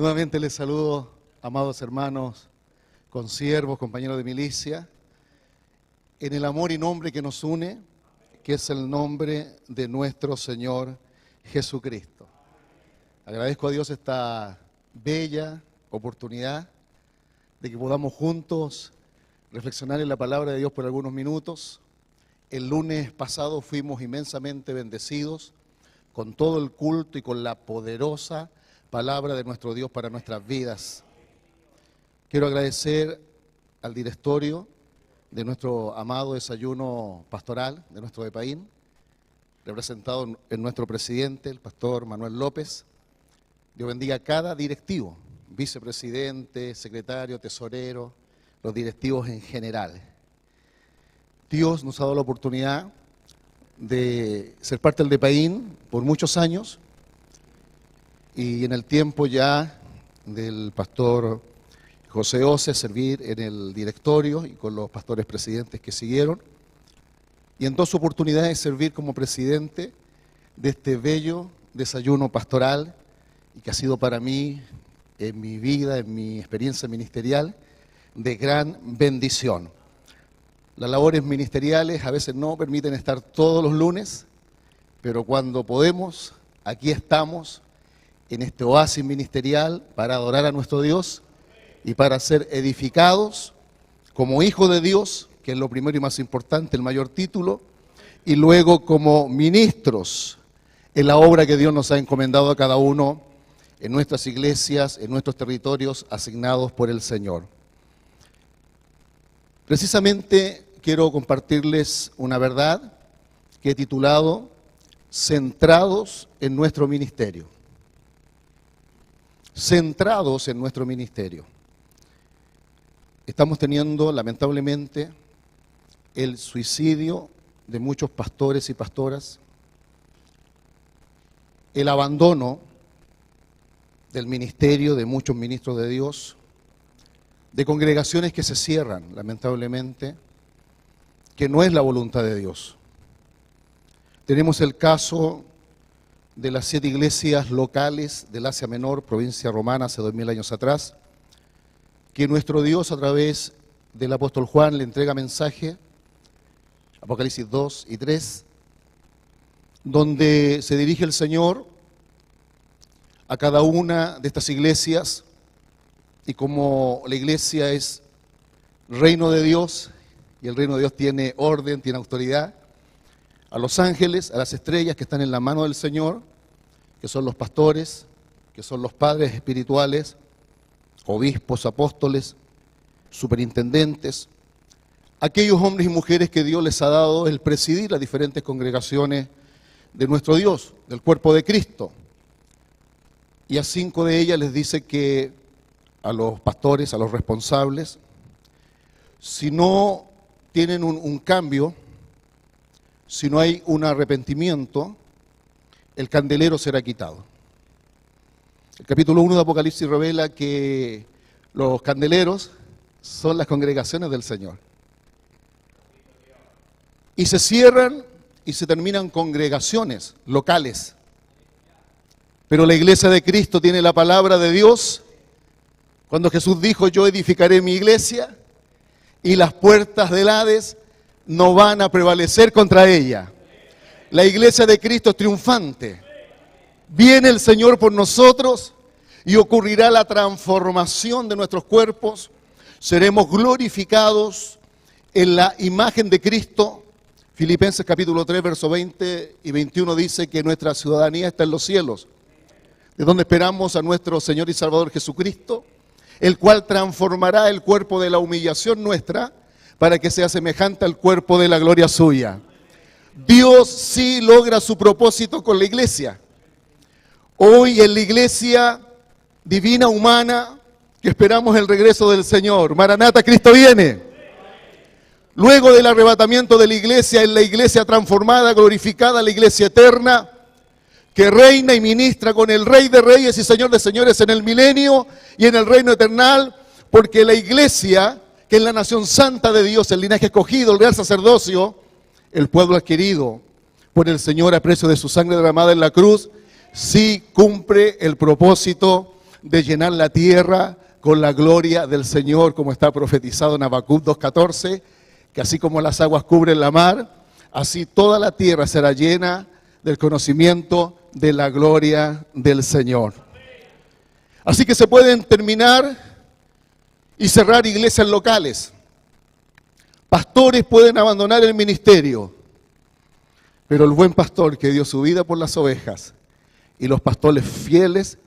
Nuevamente les saludo, amados hermanos, consiervos, compañeros de milicia, en el amor y nombre que nos une, que es el nombre de nuestro Señor Jesucristo. Agradezco a Dios esta bella oportunidad de que podamos juntos reflexionar en la palabra de Dios por algunos minutos. El lunes pasado fuimos inmensamente bendecidos con todo el culto y con la poderosa palabra de nuestro Dios para nuestras vidas. Quiero agradecer al directorio de nuestro amado desayuno pastoral de nuestro Depaín, representado en nuestro presidente, el pastor Manuel López. Dios bendiga a cada directivo, vicepresidente, secretario, tesorero, los directivos en general. Dios nos ha dado la oportunidad de ser parte del Depaín por muchos años, y en el tiempo ya del pastor José Ose servir en el directorio y con los pastores presidentes que siguieron, y en dos oportunidades servir como presidente de este bello desayuno pastoral, y que ha sido para mí, en mi vida, en mi experiencia ministerial, de gran bendición. Las labores ministeriales a veces no permiten estar todos los lunes, pero cuando podemos, aquí estamos, en este oasis ministerial para adorar a nuestro Dios y para ser edificados como hijos de Dios, que es lo primero y más importante, el mayor título, y luego como ministros en la obra que Dios nos ha encomendado a cada uno en nuestras iglesias, en nuestros territorios asignados por el Señor. Precisamente quiero compartirles una verdad que he titulado Centrados en nuestro ministerio. Centrados en nuestro ministerio. Estamos teniendo, lamentablemente, el suicidio de muchos pastores y pastoras, el abandono del ministerio de muchos ministros de Dios, de congregaciones que se cierran, lamentablemente, que no es la voluntad de Dios. Tenemos el caso de las 7 iglesias locales del Asia Menor, provincia romana, hace 2000 años atrás, que nuestro Dios a través del apóstol Juan le entrega mensaje, Apocalipsis 2 y 3, donde se dirige el Señor a cada una de estas iglesias, y como la iglesia es reino de Dios, y el reino de Dios tiene orden, tiene autoridad, a los ángeles, a las estrellas que están en la mano del Señor, que son los pastores, que son los padres espirituales, obispos, apóstoles, superintendentes, aquellos hombres y mujeres que Dios les ha dado el presidir las diferentes congregaciones de nuestro Dios, del cuerpo de Cristo. Y a 5 de ellas les dice que a los pastores, a los responsables, si no tienen un cambio, si no hay un arrepentimiento, el candelero será quitado. El capítulo 1 de Apocalipsis revela que los candeleros son las congregaciones del Señor. Y se cierran y se terminan congregaciones locales. Pero la iglesia de Cristo tiene la palabra de Dios. Cuando Jesús dijo, yo edificaré mi iglesia y las puertas del Hades no van a prevalecer contra ella. La iglesia de Cristo es triunfante. Viene el Señor por nosotros y ocurrirá la transformación de nuestros cuerpos. Seremos glorificados en la imagen de Cristo. Filipenses capítulo 3, verso 20 y 21 dice que nuestra ciudadanía está en los cielos, de donde esperamos a nuestro Señor y Salvador Jesucristo, el cual transformará el cuerpo de la humillación nuestra para que sea semejante al cuerpo de la gloria suya. Dios sí logra su propósito con la iglesia. Hoy en la iglesia divina humana que esperamos el regreso del Señor. Maranata, Cristo viene. Luego del arrebatamiento de la iglesia, en la iglesia transformada, glorificada, la iglesia eterna, que reina y ministra con el Rey de Reyes y Señor de Señores en el milenio y en el reino eternal, porque la iglesia, que es la nación santa de Dios, el linaje escogido, el real sacerdocio, el pueblo adquirido por el Señor a precio de su sangre derramada en la cruz, sí cumple el propósito de llenar la tierra con la gloria del Señor, como está profetizado en Habacuc 2:14, que así como las aguas cubren la mar, así toda la tierra será llena del conocimiento de la gloria del Señor. Así que se pueden terminar y cerrar iglesias locales. Pastores pueden abandonar el ministerio, pero el buen pastor que dio su vida por las ovejas y los pastores fieles,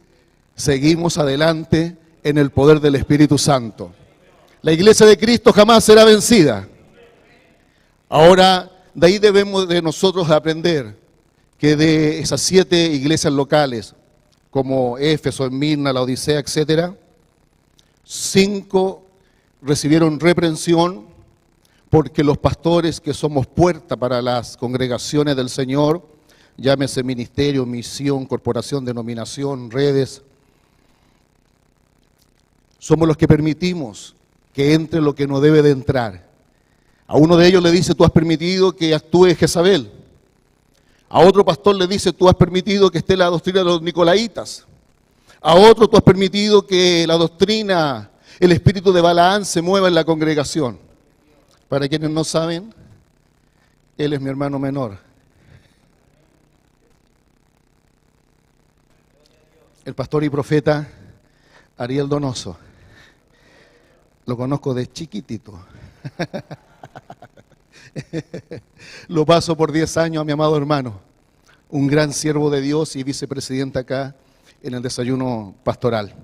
seguimos adelante en el poder del Espíritu Santo. La iglesia de Cristo jamás será vencida. Ahora, de ahí debemos de nosotros aprender que de esas 7 iglesias locales, como Éfeso, Esmirna, la Odisea, etcétera, 5 recibieron reprensión porque los pastores que somos puerta para las congregaciones del Señor, llámese ministerio, misión, corporación, denominación, redes, somos los que permitimos que entre lo que no debe de entrar. A uno de ellos le dice, tú has permitido que actúe Jezabel. A otro pastor le dice, tú has permitido que esté la doctrina de los nicolaitas. A otro, tú has permitido que la doctrina, el espíritu de Balaán se mueva en la congregación. Para quienes no saben, él es mi hermano menor. El pastor y profeta Ariel Donoso. Lo conozco de chiquitito. Lo paso por 10 años a mi amado hermano, un gran siervo de Dios y vicepresidente acá en el desayuno pastoral.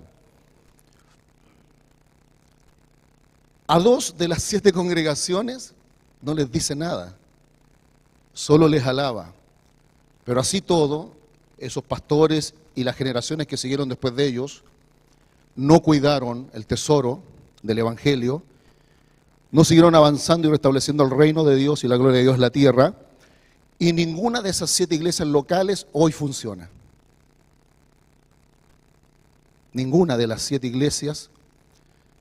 A 2 de las 7 congregaciones no les dice nada, solo les alaba. Pero así todo, esos pastores y las generaciones que siguieron después de ellos no cuidaron el tesoro del Evangelio, no siguieron avanzando y restableciendo el reino de Dios y la gloria de Dios en la tierra, y ninguna de esas 7 iglesias locales hoy funciona. Ninguna de las 7 iglesias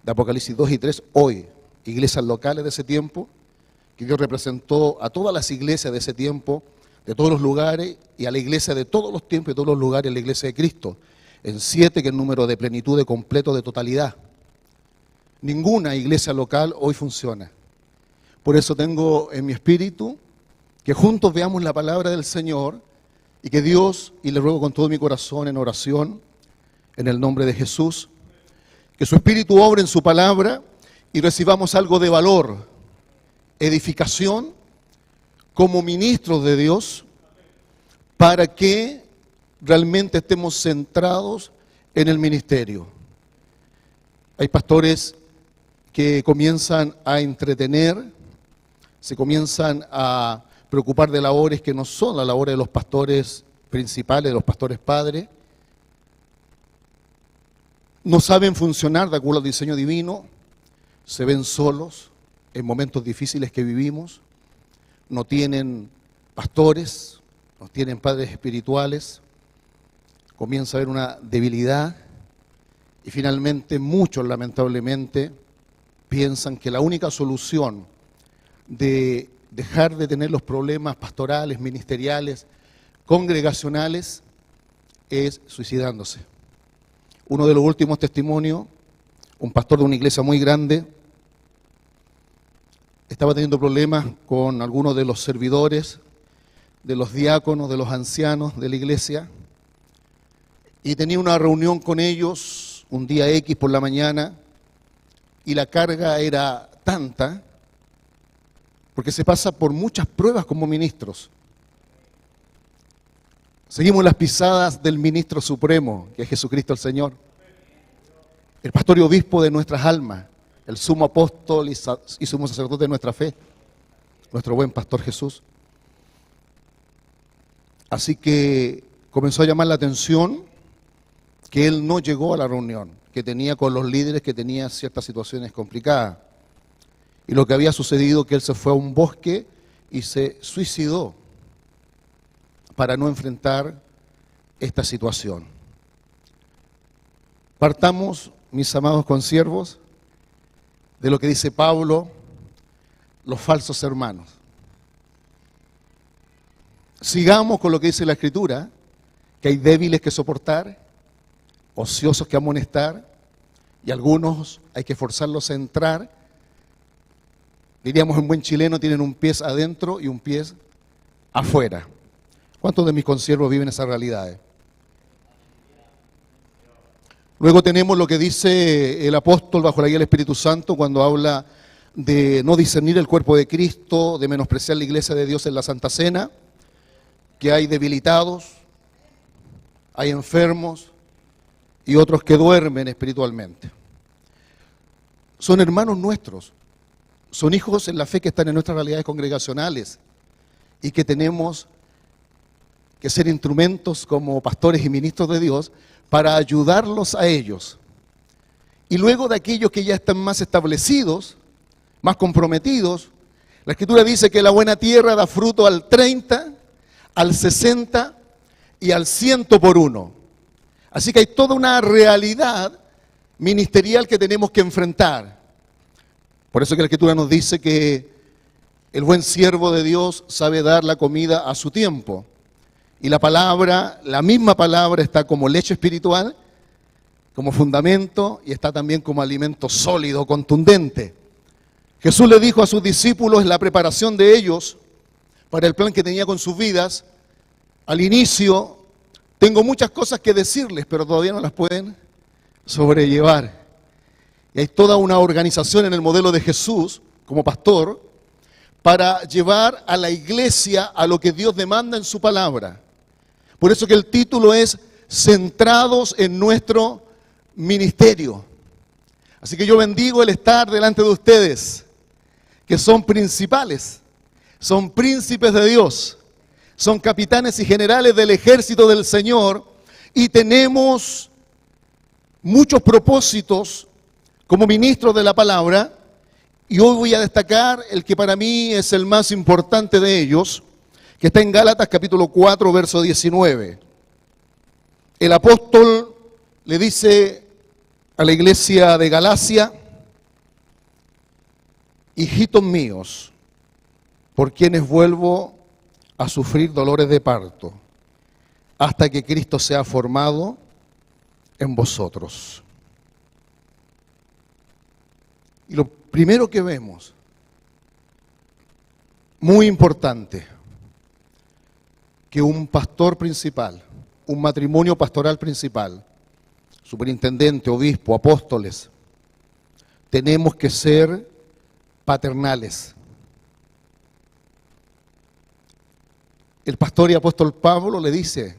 de Apocalipsis 2 y 3 hoy, iglesias locales de ese tiempo, que Dios representó a todas las iglesias de ese tiempo, de todos los lugares, y a la iglesia de todos los tiempos y todos los lugares, la iglesia de Cristo, en 7, que es el número de plenitud, de completo, de totalidad. Ninguna iglesia local hoy funciona. Por eso tengo en mi espíritu que juntos veamos la palabra del Señor y que Dios, y le ruego con todo mi corazón en oración, en el nombre de Jesús, que su espíritu obre en su palabra y recibamos algo de valor, edificación, como ministros de Dios, para que realmente estemos centrados en el ministerio. Hay pastores que comienzan a entretener, se comienzan a preocupar de labores que no son las labores de los pastores principales, de los pastores padres. No saben funcionar de acuerdo al diseño divino, se ven solos en momentos difíciles que vivimos, no tienen pastores, no tienen padres espirituales, comienza a haber una debilidad y finalmente muchos lamentablemente piensan que la única solución de dejar de tener los problemas pastorales, ministeriales, congregacionales, es suicidándose. Uno de los últimos testimonios, un pastor de una iglesia muy grande, estaba teniendo problemas con algunos de los servidores, de los diáconos, de los ancianos de la iglesia, y tenía una reunión con ellos un día X por la mañana, y la carga era tanta, porque se pasa por muchas pruebas como ministros. Seguimos las pisadas del ministro supremo, que es Jesucristo el Señor, el pastor y obispo de nuestras almas, el sumo apóstol y sumo sacerdote de nuestra fe, nuestro buen pastor Jesús. Así que comenzó a llamar la atención que él no llegó a la reunión que tenía con los líderes, que tenía ciertas situaciones complicadas. Y lo que había sucedido, que él se fue a un bosque y se suicidó para no enfrentar esta situación. Partamos, mis amados consiervos, de lo que dice Pablo, los falsos hermanos. Sigamos con lo que dice la Escritura, que hay débiles que soportar, ociosos que amonestar, y algunos hay que forzarlos a entrar. Diríamos en buen chileno, tienen un pie adentro y un pie afuera. ¿Cuántos de mis consiervos viven esas realidades? Luego tenemos lo que dice el apóstol bajo la guía del Espíritu Santo cuando habla de no discernir el cuerpo de Cristo, de menospreciar la iglesia de Dios en la Santa Cena, que hay debilitados, hay enfermos y otros que duermen espiritualmente. Son hermanos nuestros, son hijos en la fe que están en nuestras realidades congregacionales y que tenemos que ser instrumentos como pastores y ministros de Dios para ayudarlos a ellos. Y luego de aquellos que ya están más establecidos, más comprometidos, la Escritura dice que la buena tierra da fruto al 30, al 60 y al 100 por uno. Así que hay toda una realidad ministerial que tenemos que enfrentar. Por eso que la Escritura nos dice que el buen siervo de Dios sabe dar la comida a su tiempo. Y la palabra, la misma palabra está como leche espiritual, como fundamento y está también como alimento sólido, contundente. Jesús le dijo a sus discípulos en la preparación de ellos para el plan que tenía con sus vidas, al inicio, tengo muchas cosas que decirles, pero todavía no las pueden sobrellevar. Y hay toda una organización en el modelo de Jesús, como pastor, para llevar a la iglesia a lo que Dios demanda en su palabra. Por eso que el título es Centrados en nuestro ministerio. Así que yo bendigo el estar delante de ustedes, que son principales, son príncipes de Dios, son capitanes y generales del ejército del Señor, y tenemos muchos propósitos como ministros de la palabra, y hoy voy a destacar el que para mí es el más importante de ellos, que está en Gálatas capítulo 4, verso 19. El apóstol le dice a la iglesia de Galacia: hijitos míos, por quienes vuelvo a sufrir dolores de parto, hasta que Cristo sea formado en vosotros. Y lo primero que vemos, muy importante, que un pastor principal, un matrimonio pastoral principal, superintendente, obispo, apóstoles, tenemos que ser paternales. El pastor y apóstol Pablo le dice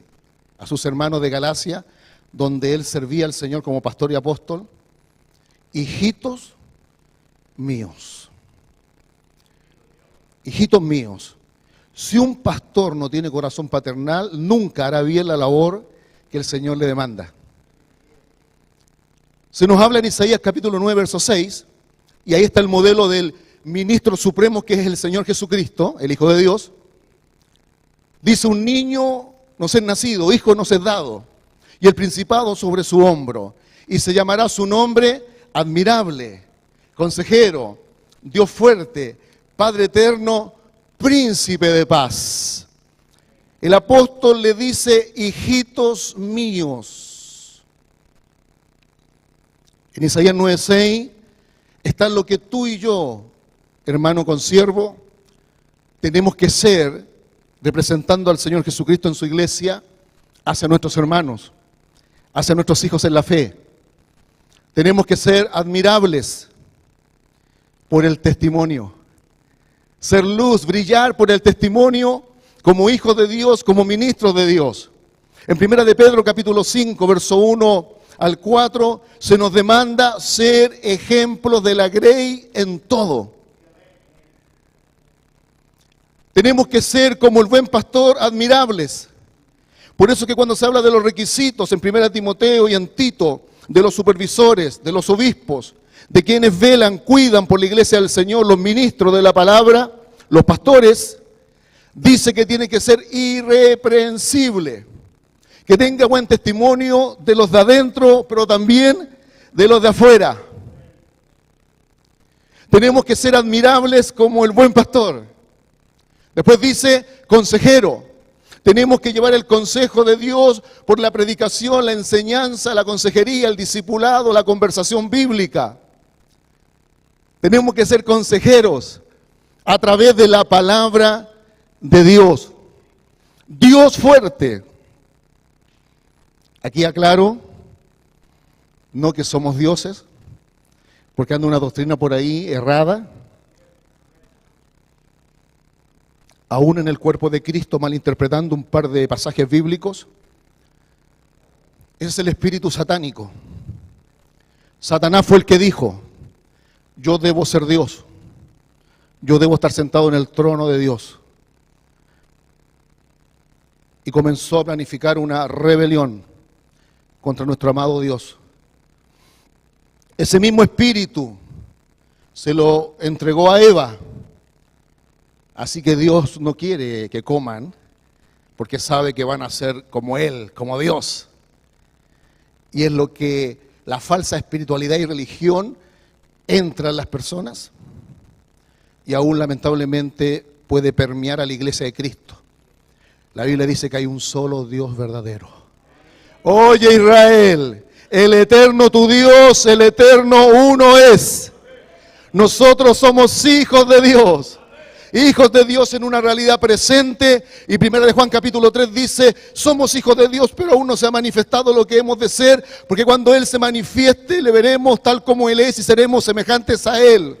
a sus hermanos de Galacia, donde él servía al Señor como pastor y apóstol: hijitos míos. Hijitos míos. Si un pastor no tiene corazón paternal, nunca hará bien la labor que el Señor le demanda. Se nos habla en Isaías capítulo 9, verso 6, y ahí está el modelo del ministro supremo, que es el Señor Jesucristo, el Hijo de Dios. Dice: un niño nos es nacido, hijo nos es dado, y el principado sobre su hombro, y se llamará su nombre admirable, consejero, Dios fuerte, Padre eterno, príncipe de paz. El apóstol le dice: hijitos míos. En Isaías 9:6 está lo que tú y yo, hermano consiervo, tenemos que ser representando al Señor Jesucristo en su iglesia hacia nuestros hermanos, hacia nuestros hijos en la fe. Tenemos que ser admirables por el testimonio, ser luz, brillar por el testimonio como hijos de Dios, como ministros de Dios. En 1 de Pedro capítulo 5, verso 1 al 4, se nos demanda ser ejemplos de la grey en todo. Tenemos que ser como el buen pastor, admirables. Por eso que cuando se habla de los requisitos en 1 Timoteo y en Tito, de los supervisores, de los obispos, de quienes velan, cuidan por la iglesia del Señor, los ministros de la palabra, los pastores, dice que tiene que ser irreprensible, que tenga buen testimonio de los de adentro, pero también de los de afuera. Tenemos que ser admirables como el buen pastor. Después dice consejero. Tenemos que llevar el consejo de Dios por la predicación, la enseñanza, la consejería, el discipulado, la conversación bíblica. Tenemos que ser consejeros a través de la palabra de Dios. Dios fuerte. Aquí aclaro, no que somos dioses, porque anda una doctrina por ahí errada. Aún en el cuerpo de Cristo, malinterpretando un par de pasajes bíblicos. Ese es el espíritu satánico. Satanás fue el que dijo: yo debo ser Dios, yo debo estar sentado en el trono de Dios. Y comenzó a planificar una rebelión contra nuestro amado Dios. Ese mismo espíritu se lo entregó a Eva. Así que Dios no quiere que coman, porque sabe que van a ser como Él, como Dios. Y es lo que la falsa espiritualidad y religión entra en las personas y aún lamentablemente puede permear a la iglesia de Cristo. La Biblia dice que hay un solo Dios verdadero. Oye Israel, el eterno tu Dios, el eterno uno es. Nosotros somos hijos de Dios. Hijos de Dios en una realidad presente. Y 1 Juan capítulo 3 dice: somos hijos de Dios, pero aún no se ha manifestado lo que hemos de ser, porque cuando Él se manifieste le veremos tal como Él es y seremos semejantes a Él.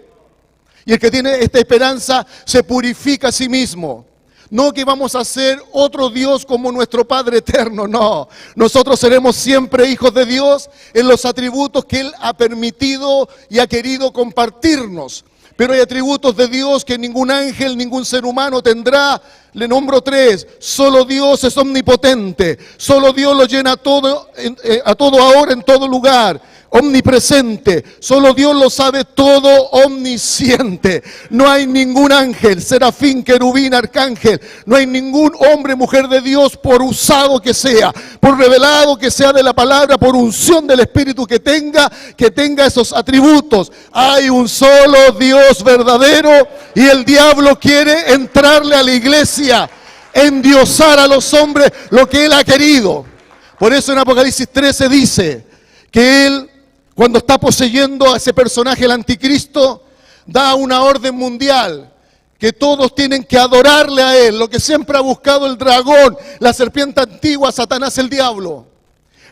Y el que tiene esta esperanza se purifica a sí mismo. No que vamos a ser otro Dios como nuestro Padre eterno, no. Nosotros seremos siempre hijos de Dios en los atributos que Él ha permitido y ha querido compartirnos. Pero hay atributos de Dios que ningún ángel, ningún ser humano tendrá. Le nombro 3. Solo Dios es omnipotente. Solo Dios lo llena todo, a todo ahora, en todo lugar. Omnipresente. Solo Dios lo sabe todo, omnisciente. No hay ningún ángel, serafín, querubín, arcángel. No hay ningún hombre, mujer de Dios, por usado que sea, por revelado que sea de la palabra, por unción del Espíritu que tenga esos atributos. Hay un solo Dios verdadero y el diablo quiere entrarle a la iglesia, endiosar a los hombres lo que Él ha querido. Por eso en Apocalipsis 13 dice que Él, cuando está poseyendo a ese personaje, el anticristo, da una orden mundial, que todos tienen que adorarle a Él, lo que siempre ha buscado el dragón, la serpiente antigua, Satanás, el diablo.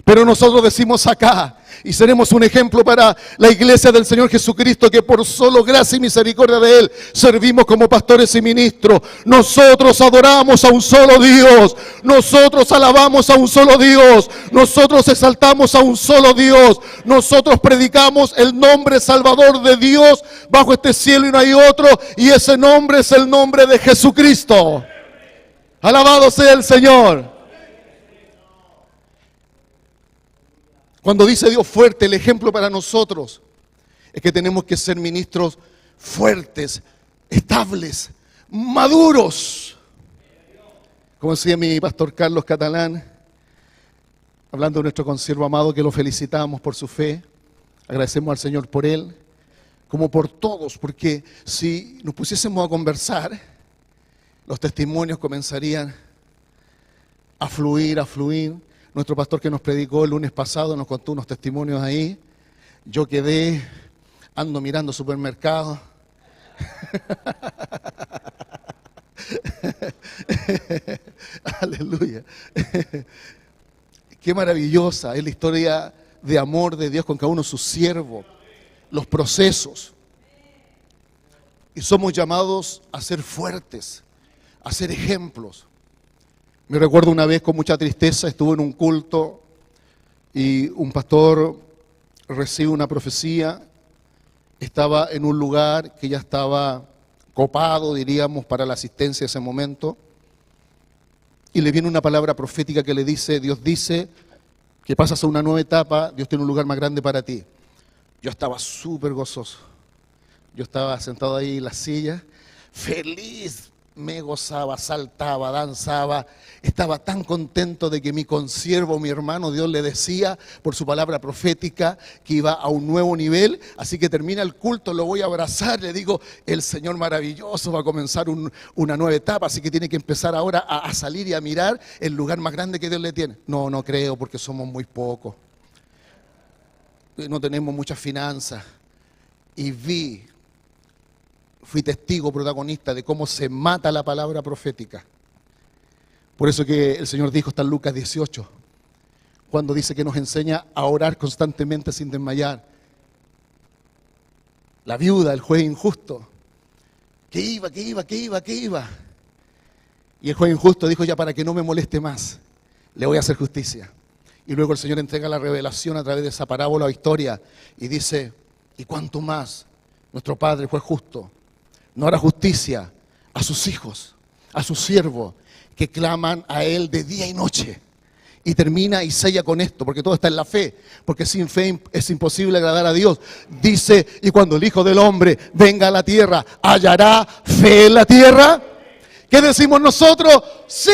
Pero nosotros decimos acá, y seremos un ejemplo para la iglesia del Señor Jesucristo, que por solo gracia y misericordia de Él servimos como pastores y ministros. Nosotros adoramos a un solo Dios, nosotros alabamos a un solo Dios, nosotros exaltamos a un solo Dios, nosotros predicamos el nombre salvador de Dios bajo este cielo y no hay otro, y ese nombre es el nombre de Jesucristo. Alabado sea el Señor. Cuando dice Dios fuerte, el ejemplo para nosotros es que tenemos que ser ministros fuertes, estables, maduros. Como decía mi pastor Carlos Catalán, hablando de nuestro consiervo amado, que lo felicitamos por su fe, agradecemos al Señor por él, como por todos, porque si nos pusiésemos a conversar, los testimonios comenzarían a fluir, a fluir. Nuestro pastor que nos predicó el lunes pasado nos contó unos testimonios ahí. Yo quedé, ando mirando supermercados. Aleluya. Qué maravillosa es la historia de amor de Dios con cada uno de sus siervos. Los procesos. Y somos llamados a ser fuertes, a ser ejemplos. Me recuerdo una vez con mucha tristeza, estuve en un culto y un pastor recibe una profecía, estaba en un lugar que ya estaba copado, diríamos, para la asistencia en ese momento, y le viene una palabra profética que le dice: Dios dice que pasas a una nueva etapa, Dios tiene un lugar más grande para ti. Yo estaba súper gozoso, yo estaba sentado ahí en la silla, feliz, me gozaba, saltaba, danzaba, estaba tan contento de que mi consiervo, mi hermano, Dios le decía por su palabra profética que iba a un nuevo nivel. Así que termina el culto, lo voy a abrazar, le digo, el Señor maravilloso va a comenzar una nueva etapa, así que tiene que empezar ahora a salir y a mirar el lugar más grande que Dios le tiene. No, no creo, porque somos muy pocos, no tenemos muchas finanzas. Y fui testigo, protagonista de cómo se mata la palabra profética. Por eso que el Señor dijo, está en Lucas 18, cuando dice que nos enseña a orar constantemente sin desmayar. La viuda, el juez injusto, que iba. Y el juez injusto dijo, ya para que no me moleste más, le voy a hacer justicia. Y luego el Señor entrega la revelación a través de esa parábola o historia y dice, ¿y cuánto más nuestro Padre juez justo no hará justicia a sus hijos, a sus siervos, que claman a Él de día y noche? Y termina y sella con esto, porque todo está en la fe, porque sin fe es imposible agradar a Dios. Dice, y cuando el Hijo del Hombre venga a la tierra, ¿hallará fe en la tierra? ¿Qué decimos nosotros? Sí,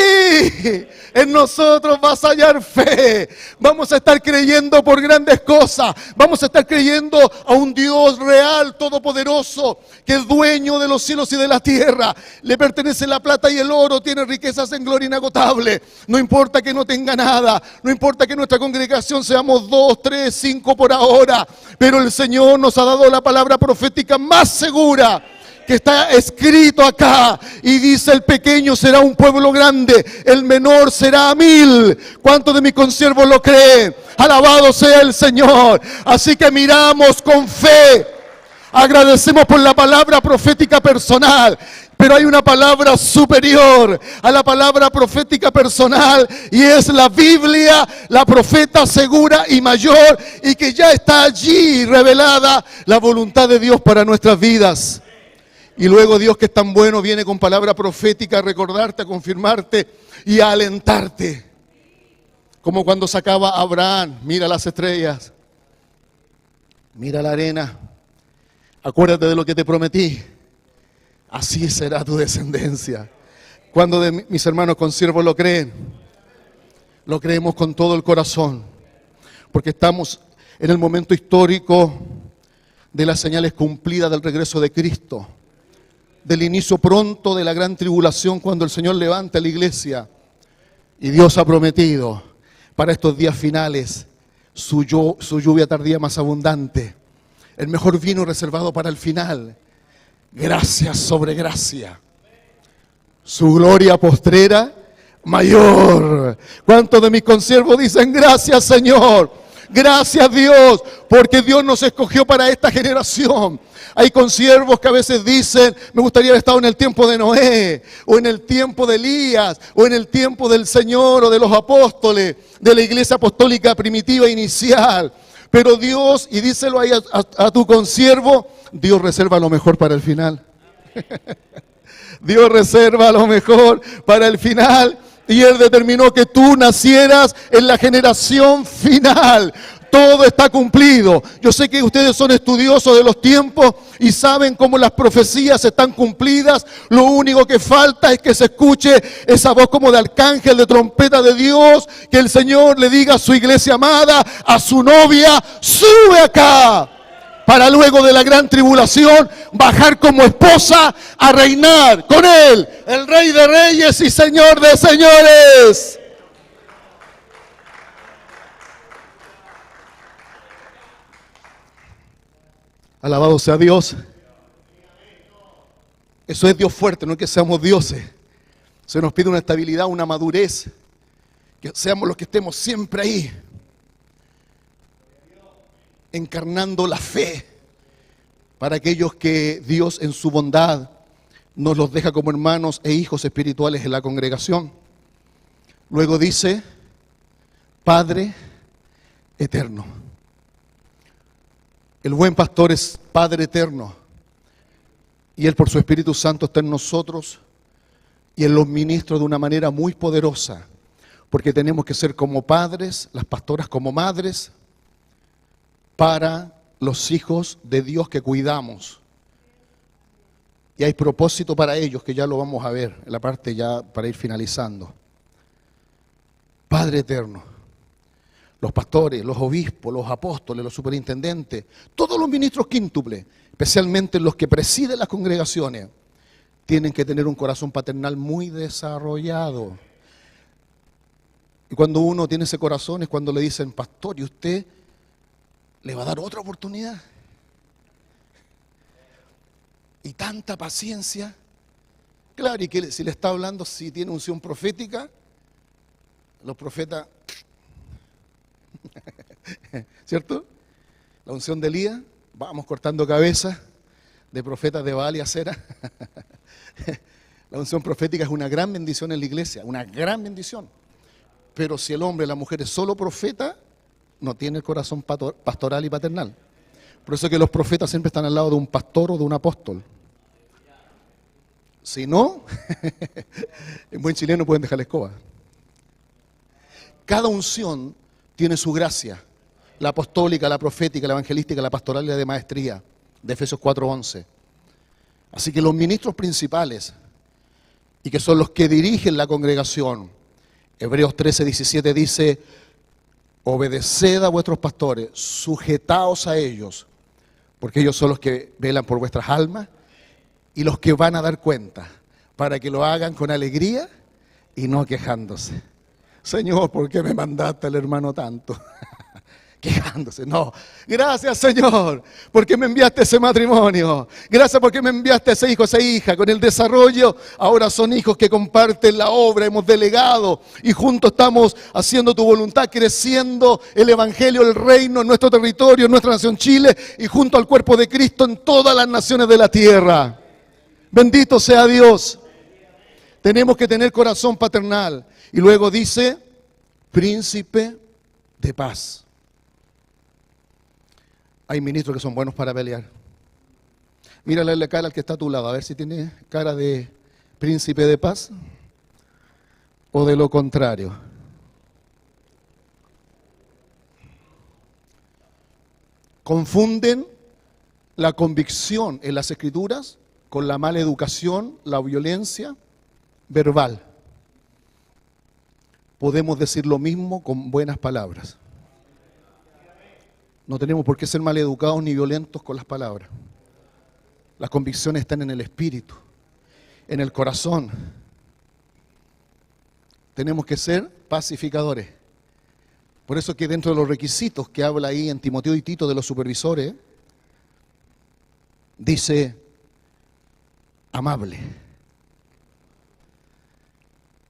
en nosotros vas a hallar fe. Vamos a estar creyendo por grandes cosas. Vamos a estar creyendo a un Dios real, todopoderoso, que es dueño de los cielos y de la tierra. Le pertenece la plata y el oro, tiene riquezas en gloria inagotable. No importa que no tenga nada, no importa que nuestra congregación seamos 2, 3, 5 por ahora, pero el Señor nos ha dado la palabra profética más segura, que está escrito acá, y dice, el pequeño será un pueblo grande, el menor será 1000. ¿Cuántos de mis consiervos lo creen? Alabado sea el Señor. Así que miramos con fe, agradecemos por la palabra profética personal, pero hay una palabra superior a la palabra profética personal, y es la Biblia, la profeta segura y mayor, y que ya está allí revelada la voluntad de Dios para nuestras vidas. Y luego Dios, que es tan bueno, viene con palabra profética a recordarte, a confirmarte y a alentarte. Como cuando sacaba a Abraham, mira las estrellas, mira la arena, acuérdate de lo que te prometí, así será tu descendencia. Cuando de mis hermanos consiervos lo creen, lo creemos con todo el corazón, porque estamos en el momento histórico de las señales cumplidas del regreso de Cristo, del inicio pronto de la gran tribulación, cuando el Señor levanta la iglesia. Y Dios ha prometido para estos días finales su lluvia tardía más abundante, el mejor vino reservado para el final, gracia sobre gracia, su gloria postrera mayor. ¿Cuántos de mis consiervos dicen gracias, Señor? Gracias, Dios, porque Dios nos escogió para esta generación. Hay consiervos que a veces dicen, me gustaría haber estado en el tiempo de Noé, o en el tiempo de Elías, o en el tiempo del Señor, o de los apóstoles, de la iglesia apostólica primitiva inicial. Pero Dios, y díselo ahí a tu consiervo, Dios reserva lo mejor para el final. Dios reserva lo mejor para el final. Y Él determinó que tú nacieras en la generación final. Todo está cumplido. Yo sé que ustedes son estudiosos de los tiempos y saben cómo las profecías están cumplidas. Lo único que falta es que se escuche esa voz como de arcángel, de trompeta de Dios, que el Señor le diga a su iglesia amada, a su novia, sube acá, para luego de la gran tribulación bajar como esposa a reinar con Él, el Rey de Reyes y Señor de Señores. Alabado sea Dios. Eso es Dios fuerte, no es que seamos dioses. Se nos pide una estabilidad, una madurez, que seamos los que estemos siempre ahí, encarnando la fe para aquellos que Dios en su bondad nos los deja como hermanos e hijos espirituales en la congregación. Luego dice, Padre eterno. El buen pastor es Padre eterno, y Él por su Espíritu Santo está en nosotros y en los ministros de una manera muy poderosa, porque tenemos que ser como padres, las pastoras como madres, para los hijos de Dios que cuidamos. y hay propósito para ellos, que ya lo vamos a ver en la parte ya para ir finalizando. Padre eterno, los pastores, los obispos, los apóstoles, los superintendentes, todos los ministros quíntuples, especialmente los que presiden las congregaciones, tienen que tener un corazón paternal muy desarrollado. Y cuando uno tiene ese corazón es cuando le dicen, pastor, ¿y usted le va a dar otra oportunidad? Y tanta paciencia. Claro, y que si le está hablando, si tiene unción profética, los profetas, ¿cierto? La unción de Elías, vamos cortando cabezas de profetas de Baal y Acera. La unción profética es una gran bendición en la iglesia, una gran bendición. Pero si el hombre y la mujer es solo profeta, no tiene el corazón pastoral y paternal. Por eso es que los profetas siempre están al lado de un pastor o de un apóstol. Si no, en buen chileno pueden dejar la escoba. Cada unción tiene su gracia. La apostólica, la profética, la evangelística, la pastoral y la de maestría, de Efesios 4:11. Así que los ministros principales, y que son los que dirigen la congregación, Hebreos 13:17 dice, obedeced a vuestros pastores, sujetaos a ellos, porque ellos son los que velan por vuestras almas y los que van a dar cuenta, para que lo hagan con alegría y no quejándose. Señor, ¿por qué me mandaste al hermano tanto? Quejándose, no. Gracias, Señor, porque me enviaste ese matrimonio. Gracias porque me enviaste ese hijo, esa hija. Con el desarrollo, ahora son hijos que comparten la obra, hemos delegado y juntos estamos haciendo tu voluntad, creciendo el evangelio, el reino en nuestro territorio, en nuestra nación Chile y junto al cuerpo de Cristo en todas las naciones de la tierra. Bendito sea Dios. Tenemos que tener corazón paternal. Y luego dice, príncipe de paz. Hay ministros que son buenos para pelear. Mírale la cara al que está a tu lado, a ver si tiene cara de príncipe de paz o de lo contrario. Confunden la convicción en las Escrituras con la mala educación, la violencia verbal. Podemos decir lo mismo con buenas palabras. No tenemos por qué ser mal educados ni violentos con las palabras. Las convicciones están en el espíritu, en el corazón. Tenemos que ser pacificadores. Por eso que dentro de los requisitos que habla ahí en Timoteo y Tito de los supervisores, dice amable,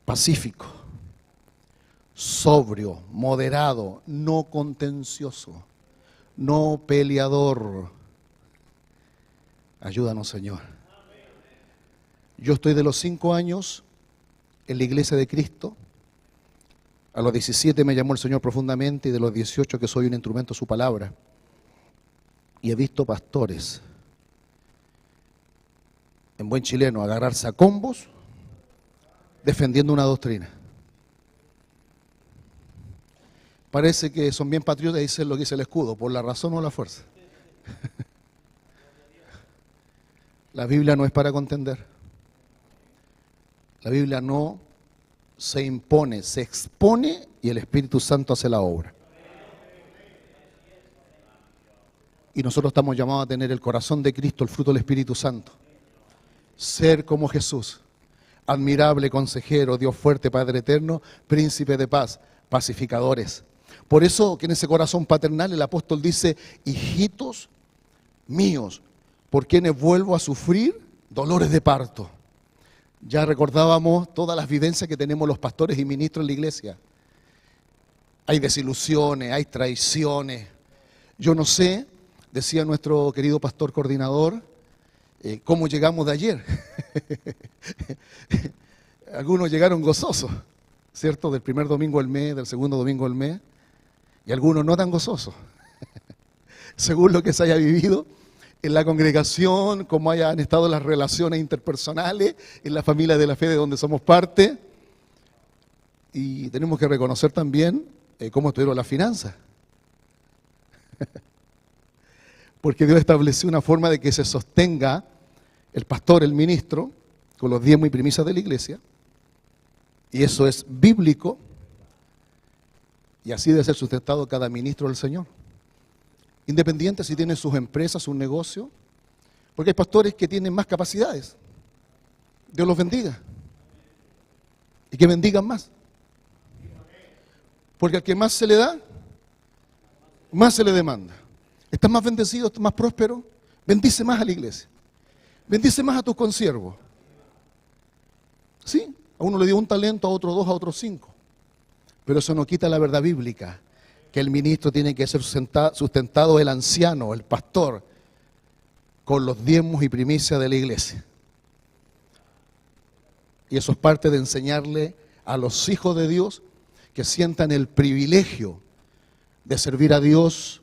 pacífico, sobrio, moderado, no contencioso, no peleador. Ayúdanos, Señor. Yo estoy de los 5 años en la iglesia de Cristo. A los 17 me llamó el Señor profundamente y de los 18 que soy un instrumento de su palabra. Y he visto pastores, en buen chileno, agarrarse a combos defendiendo una doctrina. Parece que son bien patriotas y dicen lo que dice el escudo, por la razón o la fuerza. La Biblia no es para contender. La Biblia no se impone, se expone y el Espíritu Santo hace la obra. Y nosotros estamos llamados a tener el corazón de Cristo, el fruto del Espíritu Santo. Ser como Jesús, admirable consejero, Dios fuerte, Padre eterno, príncipe de paz, pacificadores. Por eso que en ese corazón paternal el apóstol dice, hijitos míos, por quienes vuelvo a sufrir dolores de parto. Ya recordábamos todas las vivencias que tenemos los pastores y ministros en la iglesia. Hay desilusiones, hay traiciones. Yo no sé, decía nuestro querido pastor coordinador, cómo llegamos de ayer. Algunos llegaron gozosos, ¿cierto? Del primer domingo del mes, del segundo domingo del mes, y algunos no tan gozosos. Según lo que se haya vivido en la congregación, cómo hayan estado las relaciones interpersonales, en la familia de la fe de donde somos parte. Y tenemos que reconocer también cómo estuvieron las finanzas. Porque Dios estableció una forma de que se sostenga el pastor, el ministro, con los diezmos y primicias de la iglesia, y eso es bíblico, y así debe ser sustentado cada ministro del Señor. Independiente si tiene sus empresas, sus negocios, porque hay pastores que tienen más capacidades. Dios los bendiga. Y que bendigan más. Porque al que más se le da, más se le demanda. Estás más bendecido, estás más próspero, bendice más a la iglesia. Bendice más a tus consiervos. Sí, a uno le dio un talento, a otro 2, a otro 5. Pero eso no quita la verdad bíblica, que el ministro tiene que ser sustentado, el anciano, el pastor, con los diezmos y primicias de la iglesia. Y eso es parte de enseñarle a los hijos de Dios que sientan el privilegio de servir a Dios,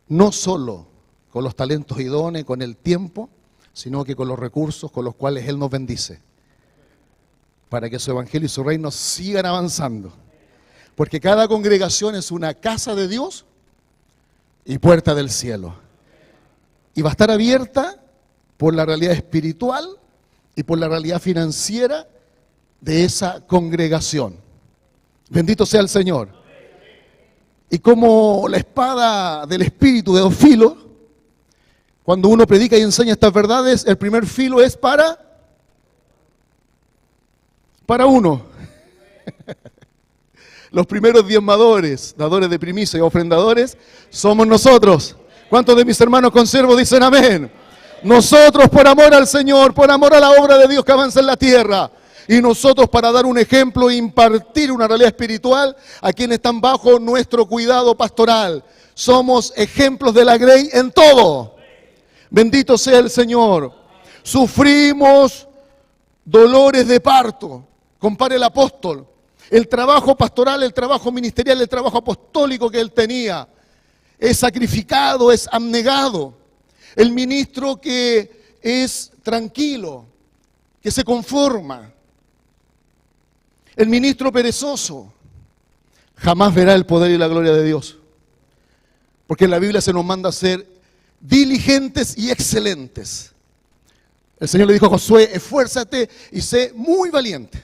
no solo con los talentos y dones, con el tiempo, sino que con los recursos con los cuales Él nos bendice, para que su evangelio y su reino sigan avanzando. Porque cada congregación es una casa de Dios y puerta del cielo. Y va a estar abierta por la realidad espiritual y por la realidad financiera de esa congregación. Bendito sea el Señor. Y como la espada del Espíritu de 2 filos, cuando uno predica y enseña estas verdades, el primer filo es para uno. Los primeros diezmadores, dadores de primicia y ofrendadores, somos nosotros. ¿Cuántos de mis hermanos consiervos dicen amén? Nosotros por amor al Señor, por amor a la obra de Dios que avanza en la tierra. Y nosotros para dar un ejemplo e impartir una realidad espiritual a quienes están bajo nuestro cuidado pastoral. Somos ejemplos de la grey en todo. Bendito sea el Señor. Sufrimos dolores de parto. Compare el apóstol. El trabajo pastoral, el trabajo ministerial, el trabajo apostólico que él tenía. Es sacrificado, es abnegado. El ministro que es tranquilo, que se conforma. El ministro perezoso jamás verá el poder y la gloria de Dios. Porque en la Biblia se nos manda a ser diligentes y excelentes. El Señor le dijo a Josué, esfuérzate y sé muy valiente.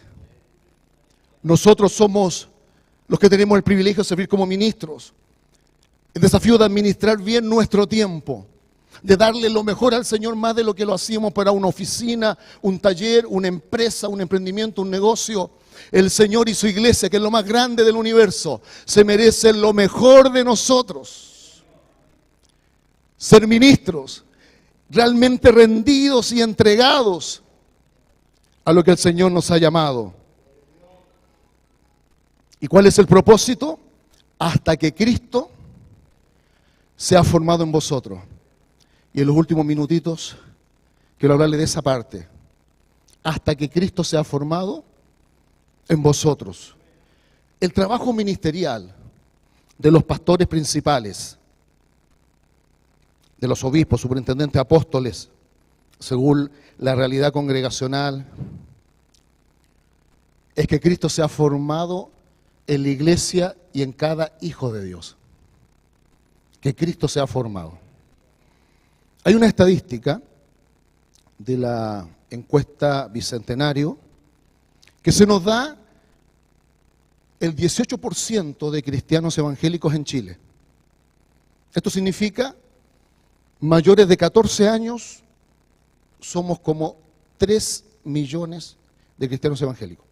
Nosotros somos los que tenemos el privilegio de servir como ministros. El desafío de administrar bien nuestro tiempo, de darle lo mejor al Señor más de lo que lo hacíamos para una oficina, un taller, una empresa, un emprendimiento, un negocio. El Señor y su iglesia, que es lo más grande del universo, se merecen lo mejor de nosotros. Ser ministros realmente rendidos y entregados a lo que el Señor nos ha llamado. ¿Y cuál es el propósito? Hasta que Cristo sea formado en vosotros. Y en los últimos minutitos quiero hablarle de esa parte. Hasta que Cristo sea formado en vosotros. El trabajo ministerial de los pastores principales, de los obispos, superintendentes, apóstoles, según la realidad congregacional, es que Cristo sea formado en la iglesia y en cada hijo de Dios. Que Cristo sea formado. Hay una estadística de la encuesta Bicentenario que se nos da el 18% de cristianos evangélicos en Chile. Esto significa mayores de 14 años, somos como 3 millones de cristianos evangélicos.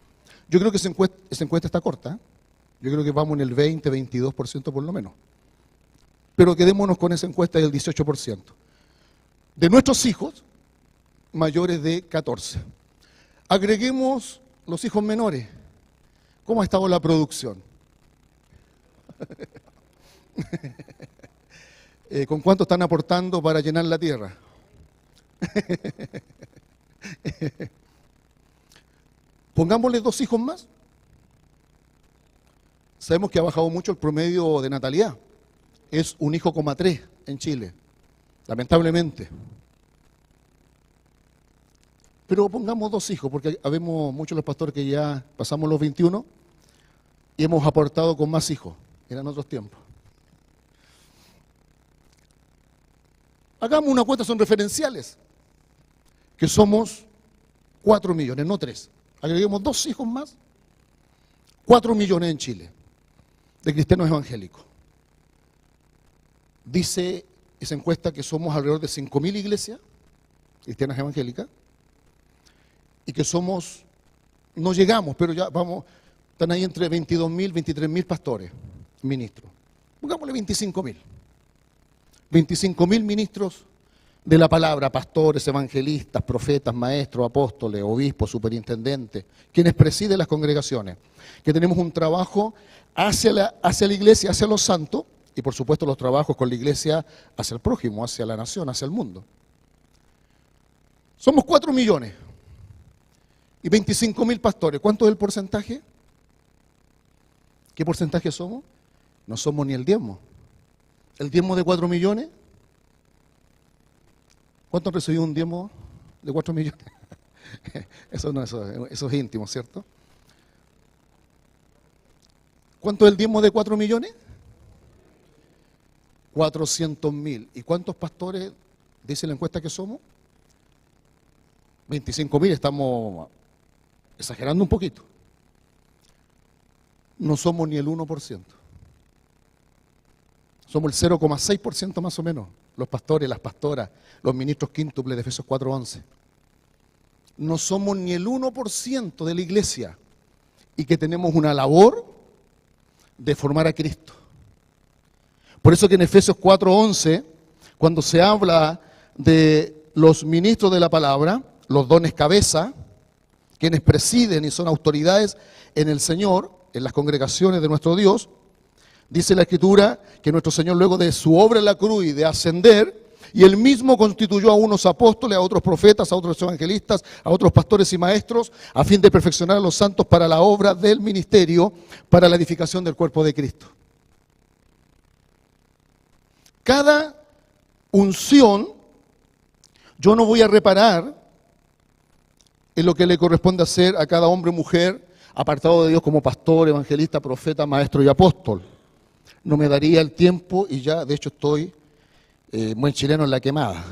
Yo creo que esa encuesta está corta. Yo creo que vamos en el 20, 22% por lo menos. Pero quedémonos con esa encuesta del 18%. De nuestros hijos, mayores de 14. Agreguemos los hijos menores. ¿Cómo ha estado la producción? ¿Con cuánto están aportando para llenar la tierra? Pongámosle 2 hijos más. Sabemos que ha bajado mucho el promedio de natalidad. Es 1,3 en Chile, lamentablemente. Pero pongamos 2 hijos, porque habemos muchos los pastores que ya pasamos los 21 y hemos aportado con más hijos. Eran otros tiempos. Hagamos una cuenta, son referenciales. que somos 4 millones, no 3. Agreguemos 2 hijos más, 4 millones en Chile de cristianos evangélicos. Dice esa encuesta que somos alrededor de 5.000 iglesias cristianas evangélicas y que somos, no llegamos, pero ya vamos, están ahí entre 22.000, 23.000 pastores, ministros. Pongámosle 25.000. 25.000 ministros de la palabra, pastores, evangelistas, profetas, maestros, apóstoles, obispos, superintendentes, quienes presiden las congregaciones, que tenemos un trabajo hacia la iglesia, hacia los santos, y por supuesto los trabajos con la iglesia hacia el prójimo, hacia la nación, hacia el mundo. Somos 4 millones y 25.000 pastores. ¿Cuánto es el porcentaje? ¿Qué porcentaje somos? No somos ni el diezmo. ¿El diezmo de 4 millones? ¿Cuánto han recibido un diezmo de 4 millones? Eso no, eso es íntimo, ¿cierto? ¿Cuánto es el diezmo de 4 millones? 400.000. ¿Y cuántos pastores dice la encuesta que somos? 25.000, estamos exagerando un poquito. No somos ni el 1%. Somos el 0,6% más o menos, los pastores, las pastoras, los ministros quíntuples de Efesios 4:11. No somos ni el 1% de la iglesia y que tenemos una labor de formar a Cristo. Por eso que en Efesios 4:11, cuando se habla de los ministros de la palabra, los dones cabeza, quienes presiden y son autoridades en el Señor, en las congregaciones de nuestro Dios, dice la Escritura que nuestro Señor, luego de su obra en la cruz y de ascender, y Él mismo constituyó a unos apóstoles, a otros profetas, a otros evangelistas, a otros pastores y maestros, a fin de perfeccionar a los santos para la obra del ministerio, para la edificación del cuerpo de Cristo. Cada unción, yo no voy a reparar en lo que le corresponde hacer a cada hombre o mujer apartado de Dios como pastor, evangelista, profeta, maestro y apóstol. No me daría el tiempo y ya, de hecho, estoy buen chileno en la quemada.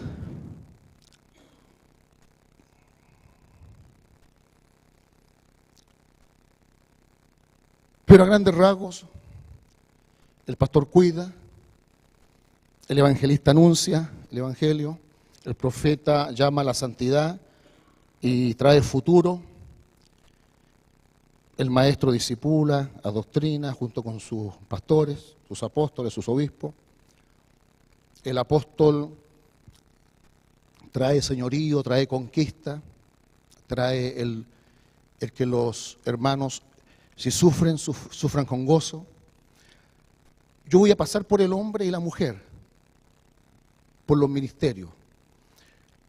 Pero a grandes rasgos, el pastor cuida, el evangelista anuncia el evangelio, el profeta llama a la santidad y trae futuro, el maestro discipula, adoctrina junto con sus pastores, sus apóstoles, sus obispos. El apóstol trae señorío, trae conquista, trae el que los hermanos, si sufren, sufran con gozo. Yo voy a pasar por el hombre y la mujer, por los ministerios,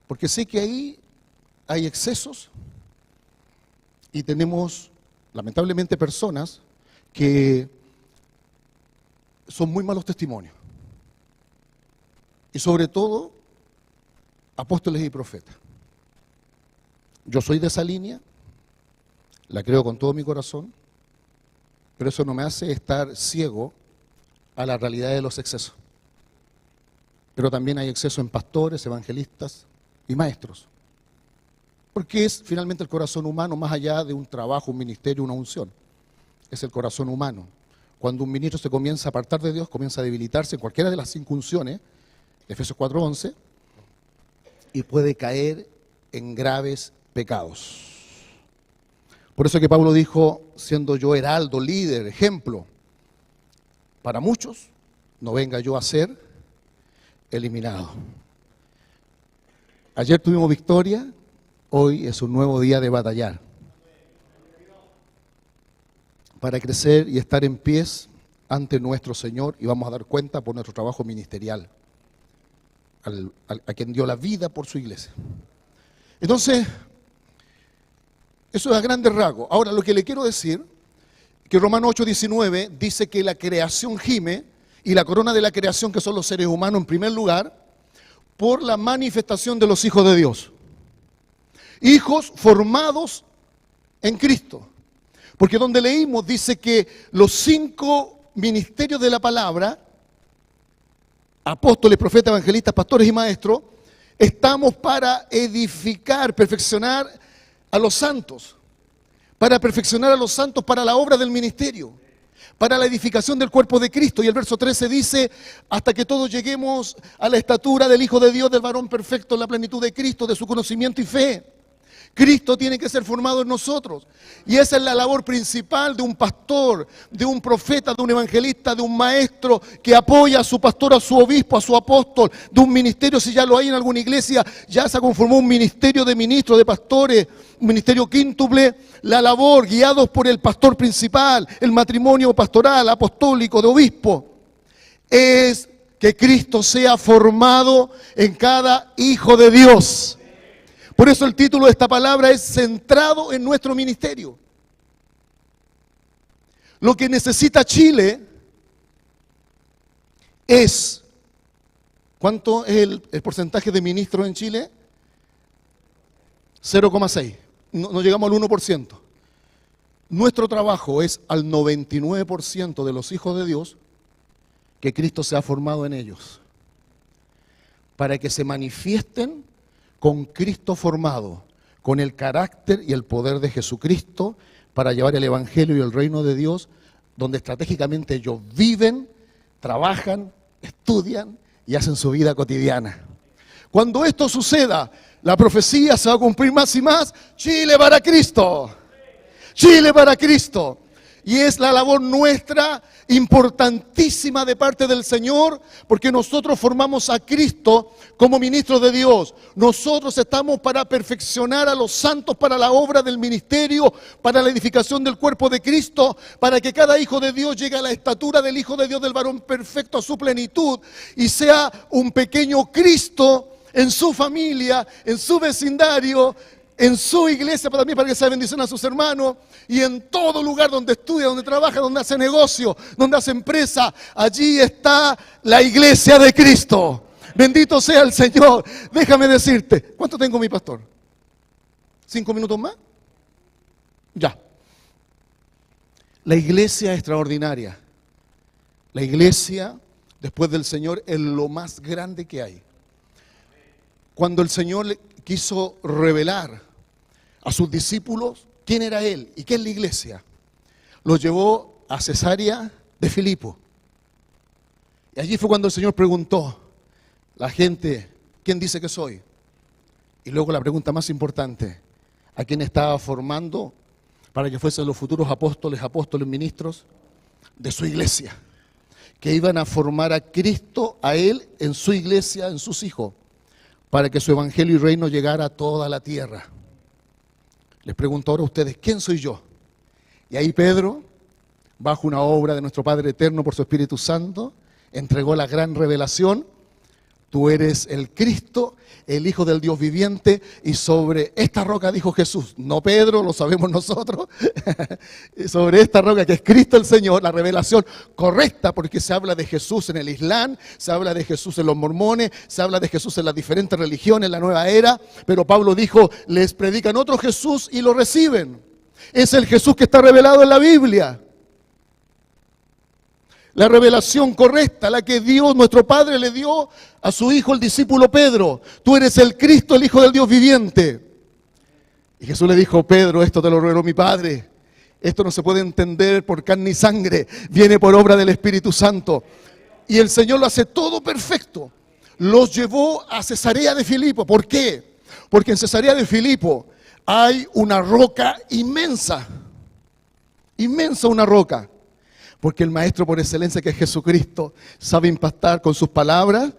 porque sé que ahí hay excesos y tenemos lamentablemente personas que son muy malos testimonios. Y sobre todo, apóstoles y profetas. Yo soy de esa línea, la creo con todo mi corazón, pero eso no me hace estar ciego a la realidad de los excesos. Pero también hay exceso en pastores, evangelistas y maestros. Porque es finalmente el corazón humano, más allá de un trabajo, un ministerio, una unción. Es el corazón humano. Cuando un ministro se comienza a apartar de Dios, comienza a debilitarse en cualquiera de las 5 unciones, Efesios 4:11, y puede caer en graves pecados. Por eso que Pablo dijo, siendo yo heraldo, líder, ejemplo, para muchos, no venga yo a ser eliminado. Ayer tuvimos victoria, hoy es un nuevo día de batallar. Para crecer y estar en pies ante nuestro Señor, y vamos a dar cuenta por nuestro trabajo ministerial, a quien dio la vida por su iglesia. Entonces, eso es a grandes rasgos. Ahora, lo que le quiero decir, que Romanos 8:19 dice que la creación gime, y la corona de la creación, que son los seres humanos en primer lugar, por la manifestación de los hijos de Dios. Hijos formados en Cristo. Porque donde leímos dice que los 5 ministerios de la palabra, apóstoles, profetas, evangelistas, pastores y maestros, Estamos para edificar, perfeccionar a los santos, para perfeccionar a los santos para la obra del ministerio, para la edificación del cuerpo de Cristo. Y el verso 13 dice, hasta que todos lleguemos a la estatura del Hijo de Dios, del varón perfecto, en la plenitud de Cristo, de su conocimiento y fe. Cristo tiene que ser formado en nosotros. Y esa es la labor principal de un pastor, de un profeta, de un evangelista, de un maestro que apoya a su pastor, a su obispo, a su apóstol, de un ministerio. Si ya lo hay en alguna iglesia, ya se conformó un ministerio de ministros, de pastores, un ministerio quíntuple. La labor, guiados por el pastor principal, el matrimonio pastoral, apostólico, de obispo, es que Cristo sea formado en cada hijo de Dios. Por eso el título de esta palabra es centrado en nuestro ministerio. Lo que necesita Chile es, ¿cuánto es el porcentaje de ministros en Chile? 0,6. No llegamos al 1%. Nuestro trabajo es al 99% de los hijos de Dios que Cristo se ha formado en ellos, para que se manifiesten con Cristo formado, con el carácter y el poder de Jesucristo, para llevar el Evangelio y el reino de Dios, donde estratégicamente ellos viven, trabajan, estudian y hacen su vida cotidiana. Cuando esto suceda, la profecía se va a cumplir más y más. Chile para Cristo, Chile para Cristo. Y es la labor nuestra, importantísima de parte del Señor, porque nosotros formamos a Cristo como ministros de Dios. Nosotros estamos para perfeccionar a los santos para la obra del ministerio, para la edificación del cuerpo de Cristo, para que cada hijo de Dios llegue a la estatura del Hijo de Dios, del varón perfecto, a su plenitud, y sea un pequeño Cristo en su familia, en su vecindario, en su iglesia, también para que sea bendición a sus hermanos, y en todo lugar donde estudia, donde trabaja, donde hace negocio, donde hace empresa. Allí está la iglesia de Cristo. Bendito sea el Señor. Déjame decirte, ¿cuánto tengo, mi pastor? ¿5 minutos más? Ya. La iglesia es extraordinaria. La iglesia, después del Señor, es lo más grande que hay. Cuando el Señor le quiso revelar a sus discípulos quién era Él y qué es la iglesia, los llevó a Cesarea de Filipo. Y allí fue cuando el Señor preguntó, la gente, ¿quién dice que soy? Y luego la pregunta más importante, ¿a quién estaba formando para que fuesen los futuros apóstoles, ministros de su iglesia? Que iban a formar a Cristo, a Él, en su iglesia, en sus hijos, para que su evangelio y reino llegara a toda la tierra. Les pregunto ahora a ustedes, ¿quién soy yo? Y ahí Pedro, bajo una obra de nuestro Padre Eterno por su Espíritu Santo, entregó la gran revelación. Tú eres el Cristo, el Hijo del Dios viviente, y sobre esta roca, dijo Jesús, no Pedro, lo sabemos nosotros, sobre esta roca que es Cristo el Señor, la revelación correcta, porque se habla de Jesús en el Islam, se habla de Jesús en los mormones, se habla de Jesús en las diferentes religiones, en la nueva era, pero Pablo dijo, les predican otro Jesús y lo reciben. Es el Jesús que está revelado en la Biblia. La revelación correcta, la que Dios, nuestro Padre, le dio a su hijo, el discípulo Pedro. Tú eres el Cristo, el Hijo del Dios viviente. Y Jesús le dijo, Pedro, esto te lo reveló mi Padre. Esto no se puede entender por carne y sangre. Viene por obra del Espíritu Santo. Y el Señor lo hace todo perfecto. Los llevó a Cesarea de Filipo. ¿Por qué? Porque en Cesarea de Filipo hay una roca inmensa. Inmensa una roca. Porque el maestro por excelencia, que es Jesucristo, sabe impactar con sus palabras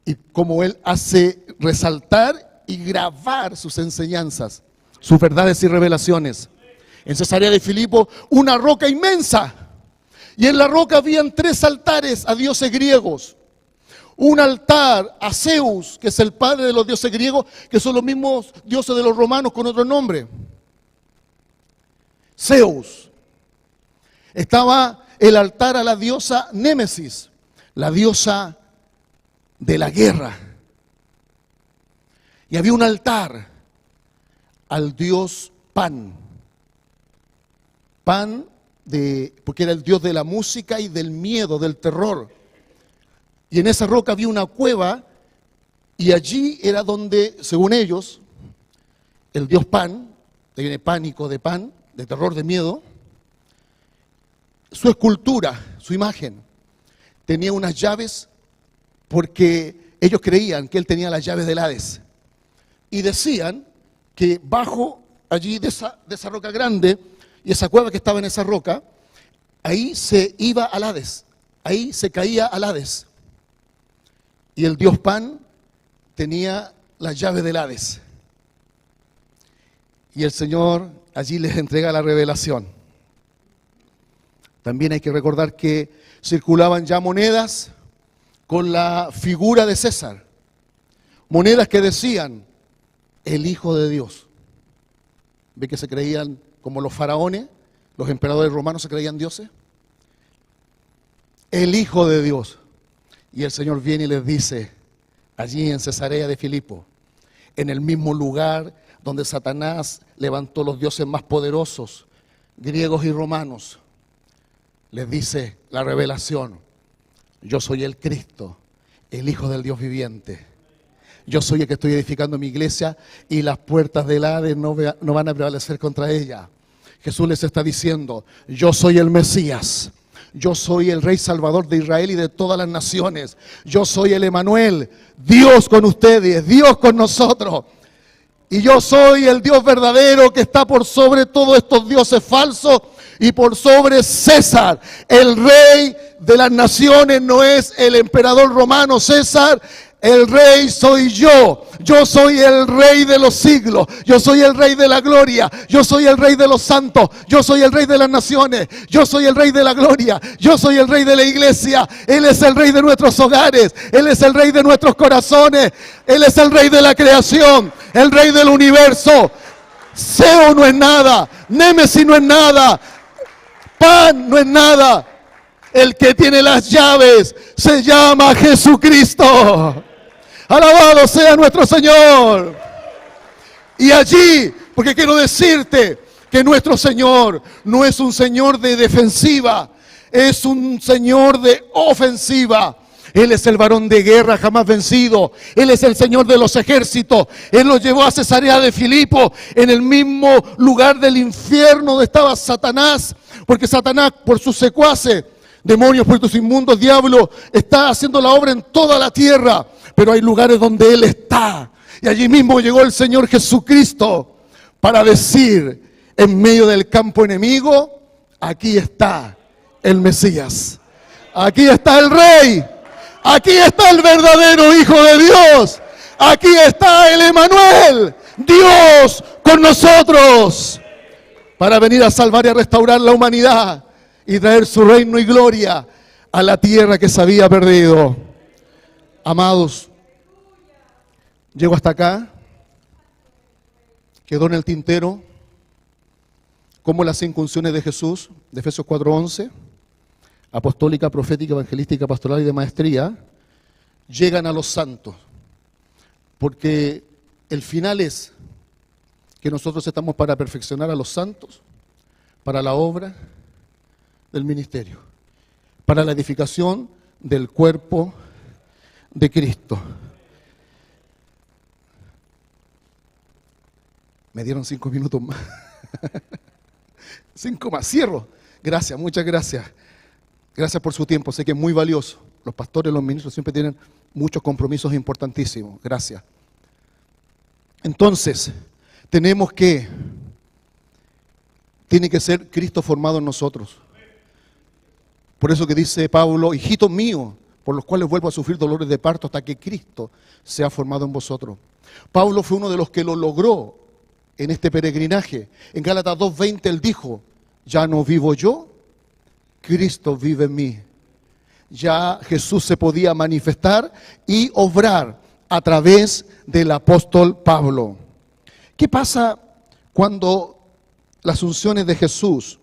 y como Él hace resaltar y grabar sus enseñanzas, sus verdades y revelaciones. En Cesarea de Filipo, una roca inmensa. Y en la roca habían 3 altares a dioses griegos. Un altar a Zeus, que es el padre de los dioses griegos, que son los mismos dioses de los romanos con otro nombre. Zeus. Estaba el altar a la diosa Némesis, la diosa de la guerra. Y había un altar al dios Pan. Pan, porque era el dios de la música y del miedo, del terror. Y en esa roca había una cueva Y allí era donde, según ellos, el dios Pan, de ahí viene pánico de pan, de terror, de miedo, su escultura, su imagen, tenía unas llaves porque ellos creían que él tenía las llaves del Hades. Y decían que bajo allí de esa roca grande, y esa cueva que estaba en esa roca, ahí se iba al Hades, ahí se caía al Hades. Y el dios Pan tenía las llaves del Hades. Y el Señor allí les entrega la revelación. También hay que recordar que circulaban ya monedas con la figura de César. Monedas que decían, el Hijo de Dios. ¿Ve que se creían como los faraones? Los emperadores romanos se creían dioses. El Hijo de Dios. Y el Señor viene y les dice, allí en Cesarea de Filipo, en el mismo lugar donde Satanás levantó los dioses más poderosos, griegos y romanos, les dice la revelación, yo soy el Cristo, el Hijo del Dios viviente. Yo soy el que estoy edificando mi iglesia y las puertas del Hades no van a prevalecer contra ella. Jesús les está diciendo, yo soy el Mesías. Yo soy el Rey Salvador de Israel y de todas las naciones. Yo soy el Emanuel, Dios con ustedes, Dios con nosotros. Y yo soy el Dios verdadero que está por sobre todos estos dioses falsos y por sobre César. El Rey de las naciones no es el emperador romano César. El Rey soy yo. Yo soy el Rey de los siglos. Yo soy el Rey de la gloria. Yo soy el Rey de los santos. Yo soy el Rey de las naciones. Yo soy el Rey de la gloria. Yo soy el Rey de la iglesia. Él es el Rey de nuestros hogares. Él es el Rey de nuestros corazones. Él es el Rey de la creación. El Rey del universo. Seo no es nada. Némesis no es nada. Pan no es nada. El que tiene las llaves se llama Jesucristo. Alabado sea nuestro Señor. Y allí, porque quiero decirte que nuestro Señor no es un Señor de defensiva, es un Señor de ofensiva. Él es el varón de guerra jamás vencido. Él es el Señor de los ejércitos. Él los llevó a Cesarea de Filipo, en el mismo lugar del infierno donde estaba Satanás, porque Satanás por sus secuaces, demonios, espíritus inmundos, diablo, está haciendo la obra en toda la tierra. Pero hay lugares donde Él está. Y allí mismo llegó el Señor Jesucristo para decir, en medio del campo enemigo, aquí está el Mesías. Aquí está el Rey. Aquí está el verdadero Hijo de Dios. Aquí está el Emanuel, Dios con nosotros, para venir a salvar y a restaurar la humanidad y traer su reino y gloria a la tierra que se había perdido. Amados, llego hasta acá, quedó en el tintero como las 5 unciones de Jesús, de Efesios 4:11, apostólica, profética, evangelística, pastoral y de maestría, llegan a los santos, porque el final es que nosotros estamos para perfeccionar a los santos, para la obra del ministerio, para la edificación del cuerpo de Cristo. Me dieron 5 minutos más. 5 más, cierro. Gracias, muchas gracias. Gracias por su tiempo, sé que es muy valioso. Los pastores, los ministros siempre tienen muchos compromisos importantísimos. Gracias. Entonces, tiene que ser Cristo formado en nosotros. Por eso que dice Pablo, hijitos míos, por los cuales vuelvo a sufrir dolores de parto hasta que Cristo sea formado en vosotros. Pablo fue uno de los que lo logró en este peregrinaje. En Gálatas 2:20 él dijo, ya no vivo yo, Cristo vive en mí. Ya Jesús se podía manifestar y obrar a través del apóstol Pablo. ¿Qué pasa cuando las unciones de Jesús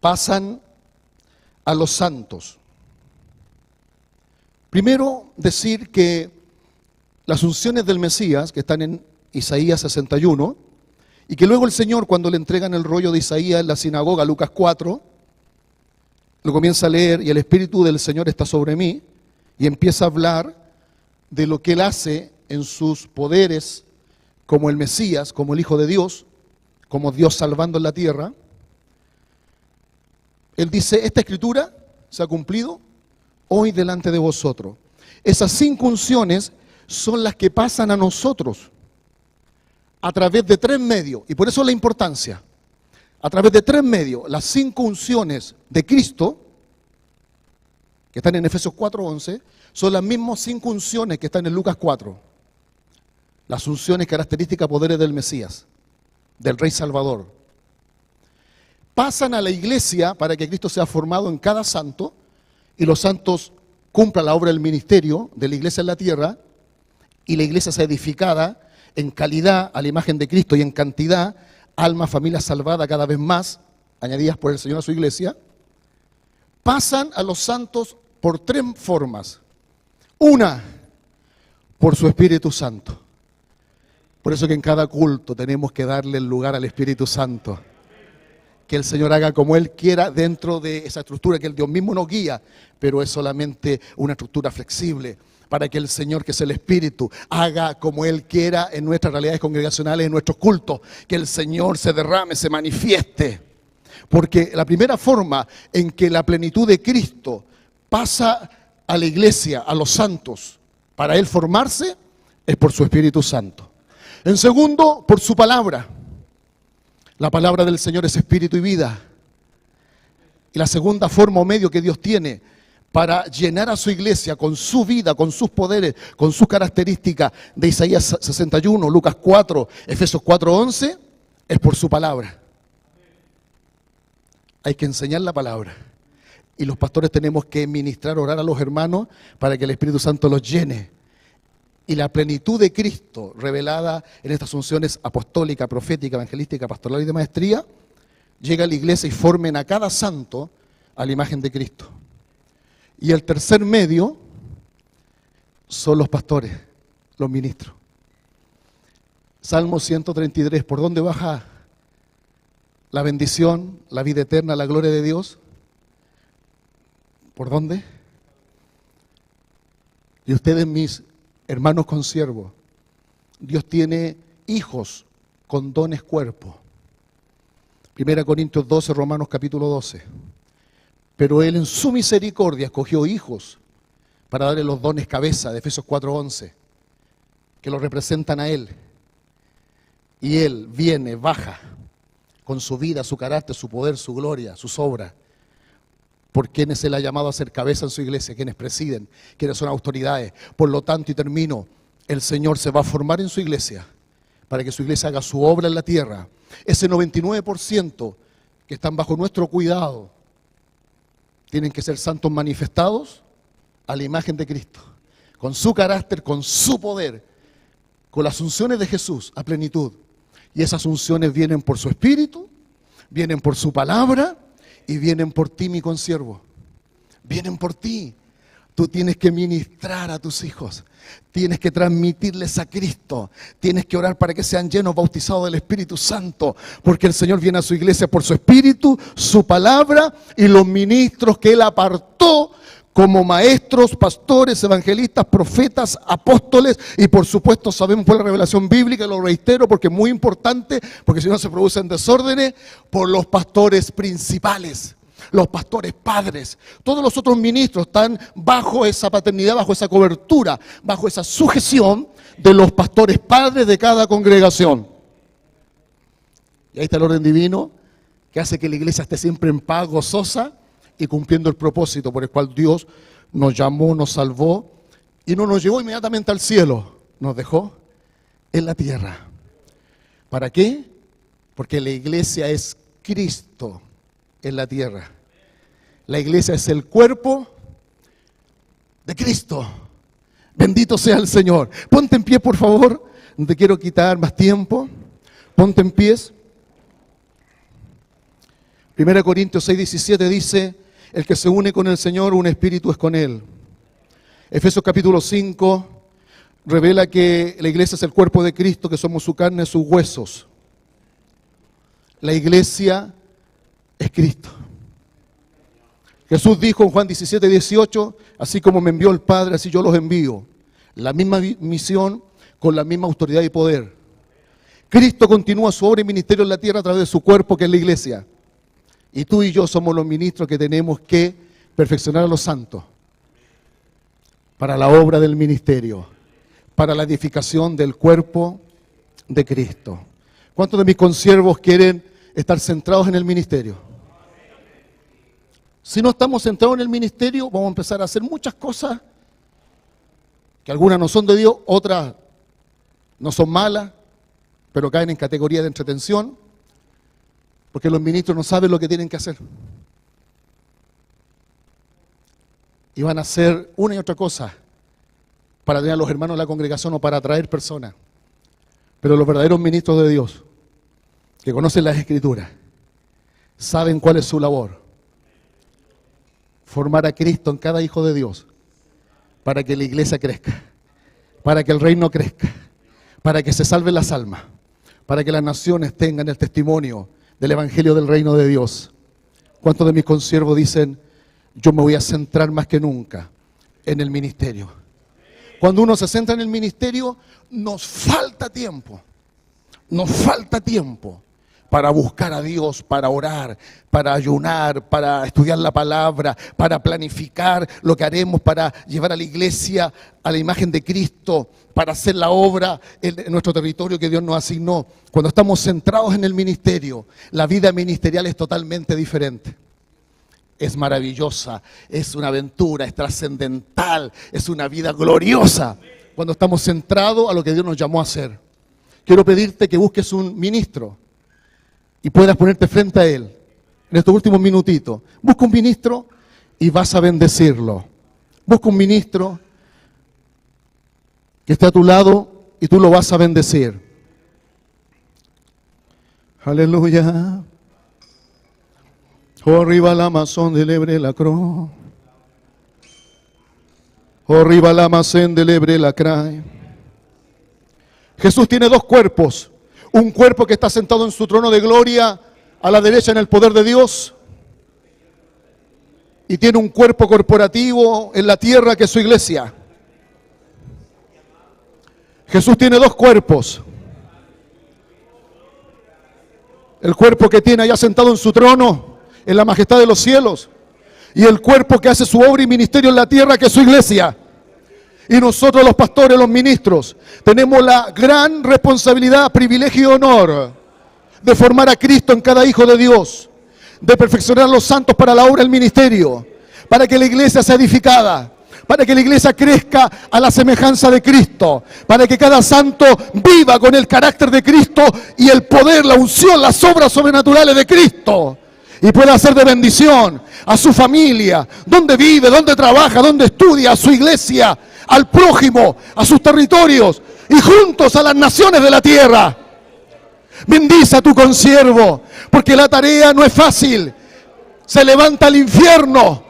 pasan a los santos? Primero, decir que las unciones del Mesías, que están en Isaías 61, y que luego el Señor, cuando le entregan el rollo de Isaías en la sinagoga, Lucas 4, lo comienza a leer, y el Espíritu del Señor está sobre mí, y empieza a hablar de lo que Él hace en sus poderes como el Mesías, como el Hijo de Dios, como Dios salvando en la tierra. Él dice, esta escritura se ha cumplido hoy delante de vosotros. Esas 5 unciones son las que pasan a nosotros a través de 3 medios, y por eso la importancia. A través de 3 medios, las 5 unciones de Cristo, que están en Efesios 4:11, son las mismas 5 unciones que están en Lucas 4. Las unciones, características, poderes del Mesías, del Rey Salvador. Pasan a la iglesia para que Cristo sea formado en cada santo, y los santos cumplan la obra del ministerio de la iglesia en la tierra, y la iglesia sea edificada en calidad a la imagen de Cristo y en cantidad, alma, familia salvada cada vez más, añadidas por el Señor a su iglesia. Pasan a los santos por 3 formas. Una, por su Espíritu Santo. Por eso que en cada culto tenemos que darle el lugar al Espíritu Santo. Que el Señor haga como Él quiera dentro de esa estructura que el Dios mismo nos guía, pero es solamente una estructura flexible para que el Señor, que es el Espíritu, haga como Él quiera en nuestras realidades congregacionales, en nuestros cultos, que el Señor se derrame, se manifieste. Porque la primera forma en que la plenitud de Cristo pasa a la iglesia, a los santos, para Él formarse, es por su Espíritu Santo. En segundo, por su palabra. La palabra del Señor es espíritu y vida. Y la segunda forma o medio que Dios tiene para llenar a su iglesia con su vida, con sus poderes, con sus características de Isaías 61, Lucas 4, Efesios 4:11, es por su palabra. Hay que enseñar la palabra. Y los pastores tenemos que ministrar, orar a los hermanos para que el Espíritu Santo los llene. Y la plenitud de Cristo revelada en estas unciones apostólica, profética, evangelística, pastoral y de maestría, llega a la iglesia y formen a cada santo a la imagen de Cristo. Y el tercer medio son los pastores, los ministros. Salmo 133, ¿por dónde baja la bendición, la vida eterna, la gloria de Dios? ¿Por dónde? Y ustedes, mis hermanos consiervos, Dios tiene hijos con dones cuerpo. 1 Corintios 12, Romanos capítulo 12. Pero Él en su misericordia escogió hijos para darle los dones cabeza, de Efesios 4:11, que lo representan a Él. Y Él viene, baja, con su vida, su carácter, su poder, su gloria, sus obras, por quienes Él ha llamado a ser cabeza en su iglesia, quienes presiden, quienes son autoridades. Por lo tanto, y termino, el Señor se va a formar en su iglesia, para que su iglesia haga su obra en la tierra. Ese 99% que están bajo nuestro cuidado, tienen que ser santos manifestados a la imagen de Cristo, con su carácter, con su poder, con las unciones de Jesús a plenitud. Y esas unciones vienen por su Espíritu, vienen por su palabra y vienen por ti, mi consiervo. Vienen por ti. Tú tienes que ministrar a tus hijos, tienes que transmitirles a Cristo, tienes que orar para que sean llenos, bautizados del Espíritu Santo, porque el Señor viene a su iglesia por su Espíritu, su palabra y los ministros que Él apartó como maestros, pastores, evangelistas, profetas, apóstoles, y por supuesto sabemos por la revelación bíblica, y lo reitero porque es muy importante, porque si no se producen desórdenes, por los pastores principales. Los pastores padres, todos los otros ministros están bajo esa paternidad, bajo esa cobertura, bajo esa sujeción de los pastores padres de cada congregación. Y ahí está el orden divino que hace que la iglesia esté siempre en paz, gozosa y cumpliendo el propósito por el cual Dios nos llamó, nos salvó y no nos llevó inmediatamente al cielo, nos dejó en la tierra. ¿Para qué? Porque la iglesia es Cristo en la tierra. La iglesia es el cuerpo de Cristo. Bendito sea el Señor. Ponte en pie, por favor. No te quiero quitar más tiempo. Ponte en pies. 1 Corintios 6:17 dice: el que se une con el Señor, un espíritu es con Él. Efesios capítulo 5 revela que la iglesia es el cuerpo de Cristo, que somos su carne, sus huesos. La iglesia es Cristo. Jesús dijo en Juan 17, 18, así como me envió el Padre, así yo los envío. La misma misión con la misma autoridad y poder. Cristo continúa su obra y ministerio en la tierra a través de su cuerpo, que es la iglesia. Y tú y yo somos los ministros que tenemos que perfeccionar a los santos para la obra del ministerio, para la edificación del cuerpo de Cristo. ¿Cuántos de mis consiervos quieren estar centrados en el ministerio? Si no estamos centrados en el ministerio, vamos a empezar a hacer muchas cosas que algunas no son de Dios, otras no son malas, pero caen en categoría de entretención, porque los ministros no saben lo que tienen que hacer. Y van a hacer una y otra cosa para tener a los hermanos de la congregación o para atraer personas. Pero los verdaderos ministros de Dios, que conocen las Escrituras, saben cuál es su labor. Formar a Cristo en cada hijo de Dios, para que la iglesia crezca, para que el reino crezca, para que se salven las almas, para que las naciones tengan el testimonio del evangelio del reino de Dios. ¿Cuántos de mis consiervos dicen, yo me voy a centrar más que nunca en el ministerio? Cuando uno se centra en el ministerio, nos falta tiempo para buscar a Dios, para orar, para ayunar, para estudiar la palabra, para planificar lo que haremos para llevar a la iglesia a la imagen de Cristo, para hacer la obra en nuestro territorio que Dios nos asignó. Cuando estamos centrados en el ministerio, la vida ministerial es totalmente diferente. Es maravillosa, es una aventura, es trascendental, es una vida gloriosa cuando estamos centrados a lo que Dios nos llamó a hacer. Quiero pedirte que busques un ministro y puedas ponerte frente a él en estos últimos minutitos. Busca un ministro y vas a bendecirlo. Busca un ministro que esté a tu lado y tú lo vas a bendecir. Aleluya. Oh, arriba la mazón de lebre la cruz. Oh, arriba la mazón de lebre la cray. Jesús tiene dos cuerpos. Un cuerpo que está sentado en su trono de gloria a la derecha en el poder de Dios. Y tiene un cuerpo corporativo en la tierra que es su iglesia. Jesús tiene dos cuerpos. El cuerpo que tiene allá sentado en su trono, en la majestad de los cielos. Y el cuerpo que hace su obra y ministerio en la tierra que es su iglesia. Y nosotros los pastores, los ministros, tenemos la gran responsabilidad, privilegio y honor de formar a Cristo en cada hijo de Dios, de perfeccionar a los santos para la obra del ministerio, para que la iglesia sea edificada, para que la iglesia crezca a la semejanza de Cristo, para que cada santo viva con el carácter de Cristo y el poder, la unción, las obras sobrenaturales de Cristo, y pueda ser de bendición a su familia, donde vive, donde trabaja, donde estudia, a su iglesia, al prójimo, a sus territorios y juntos a las naciones de la tierra. Bendice a tu consiervo, porque la tarea no es fácil. Se levanta el infierno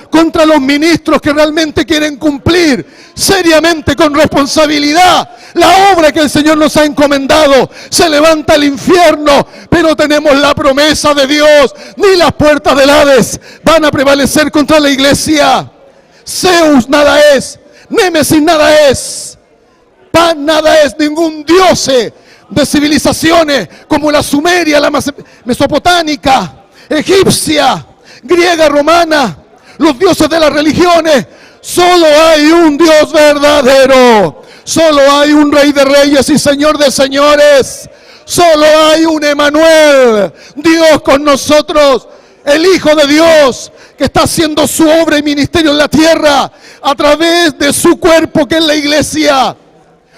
contra los ministros que realmente quieren cumplir seriamente, con responsabilidad, la obra que el Señor nos ha encomendado. Se levanta el infierno, pero tenemos la promesa de Dios. Ni las puertas del Hades van a prevalecer contra la iglesia. Zeus nada es, Némesis nada es, Pan nada es, ningún dios de civilizaciones como la sumeria, la mesopotámica, egipcia, griega, romana, los dioses de las religiones. Solo hay un Dios verdadero, solo hay un Rey de Reyes y Señor de Señores, solo hay un Emanuel, Dios con nosotros, el Hijo de Dios, que está haciendo su obra y ministerio en la tierra a través de su cuerpo que es la iglesia.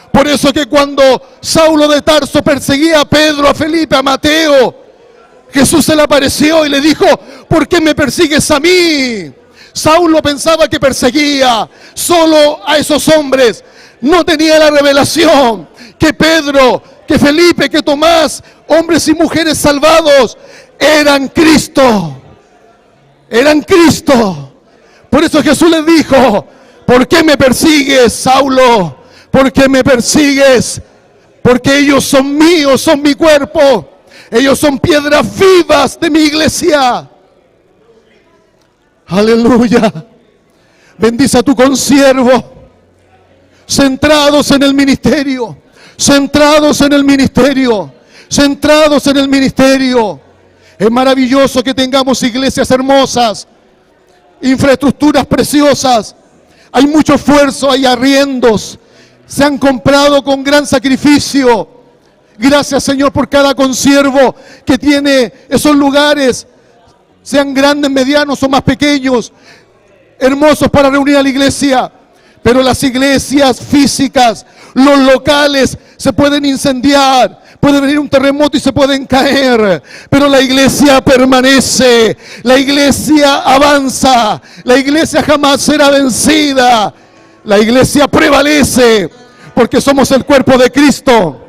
Por eso que cuando Saulo de Tarso perseguía a Pedro, a Felipe, a Mateo, Jesús se le apareció y le dijo: ¿por qué me persigues a mí? Saulo pensaba que perseguía solo a esos hombres. No tenía la revelación que Pedro, que Felipe, que Tomás, hombres y mujeres salvados, eran Cristo. Eran Cristo. Por eso Jesús les dijo: ¿por qué me persigues, Saulo? ¿Por qué me persigues? Porque ellos son míos, son mi cuerpo. Ellos son piedras vivas de mi iglesia. Aleluya. Bendice a tu consiervo. Centrados en el ministerio. Centrados en el ministerio. Centrados en el ministerio. Es maravilloso que tengamos iglesias hermosas, infraestructuras preciosas. Hay mucho esfuerzo, hay arriendos. Se han comprado con gran sacrificio. Gracias, Señor, por cada consiervo que tiene esos lugares, sean grandes, medianos o más pequeños, hermosos para reunir a la iglesia. Pero las iglesias físicas, los locales, se pueden incendiar, puede venir un terremoto y se pueden caer, pero la iglesia permanece, la iglesia avanza, la iglesia jamás será vencida, la iglesia prevalece, porque somos el cuerpo de Cristo.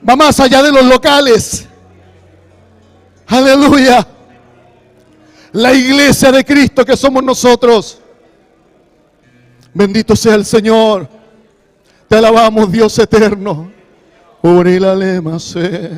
Va más allá de los locales. Aleluya. La iglesia de Cristo que somos nosotros. Bendito sea el Señor. Te alabamos, Dios eterno. Uri la lema se.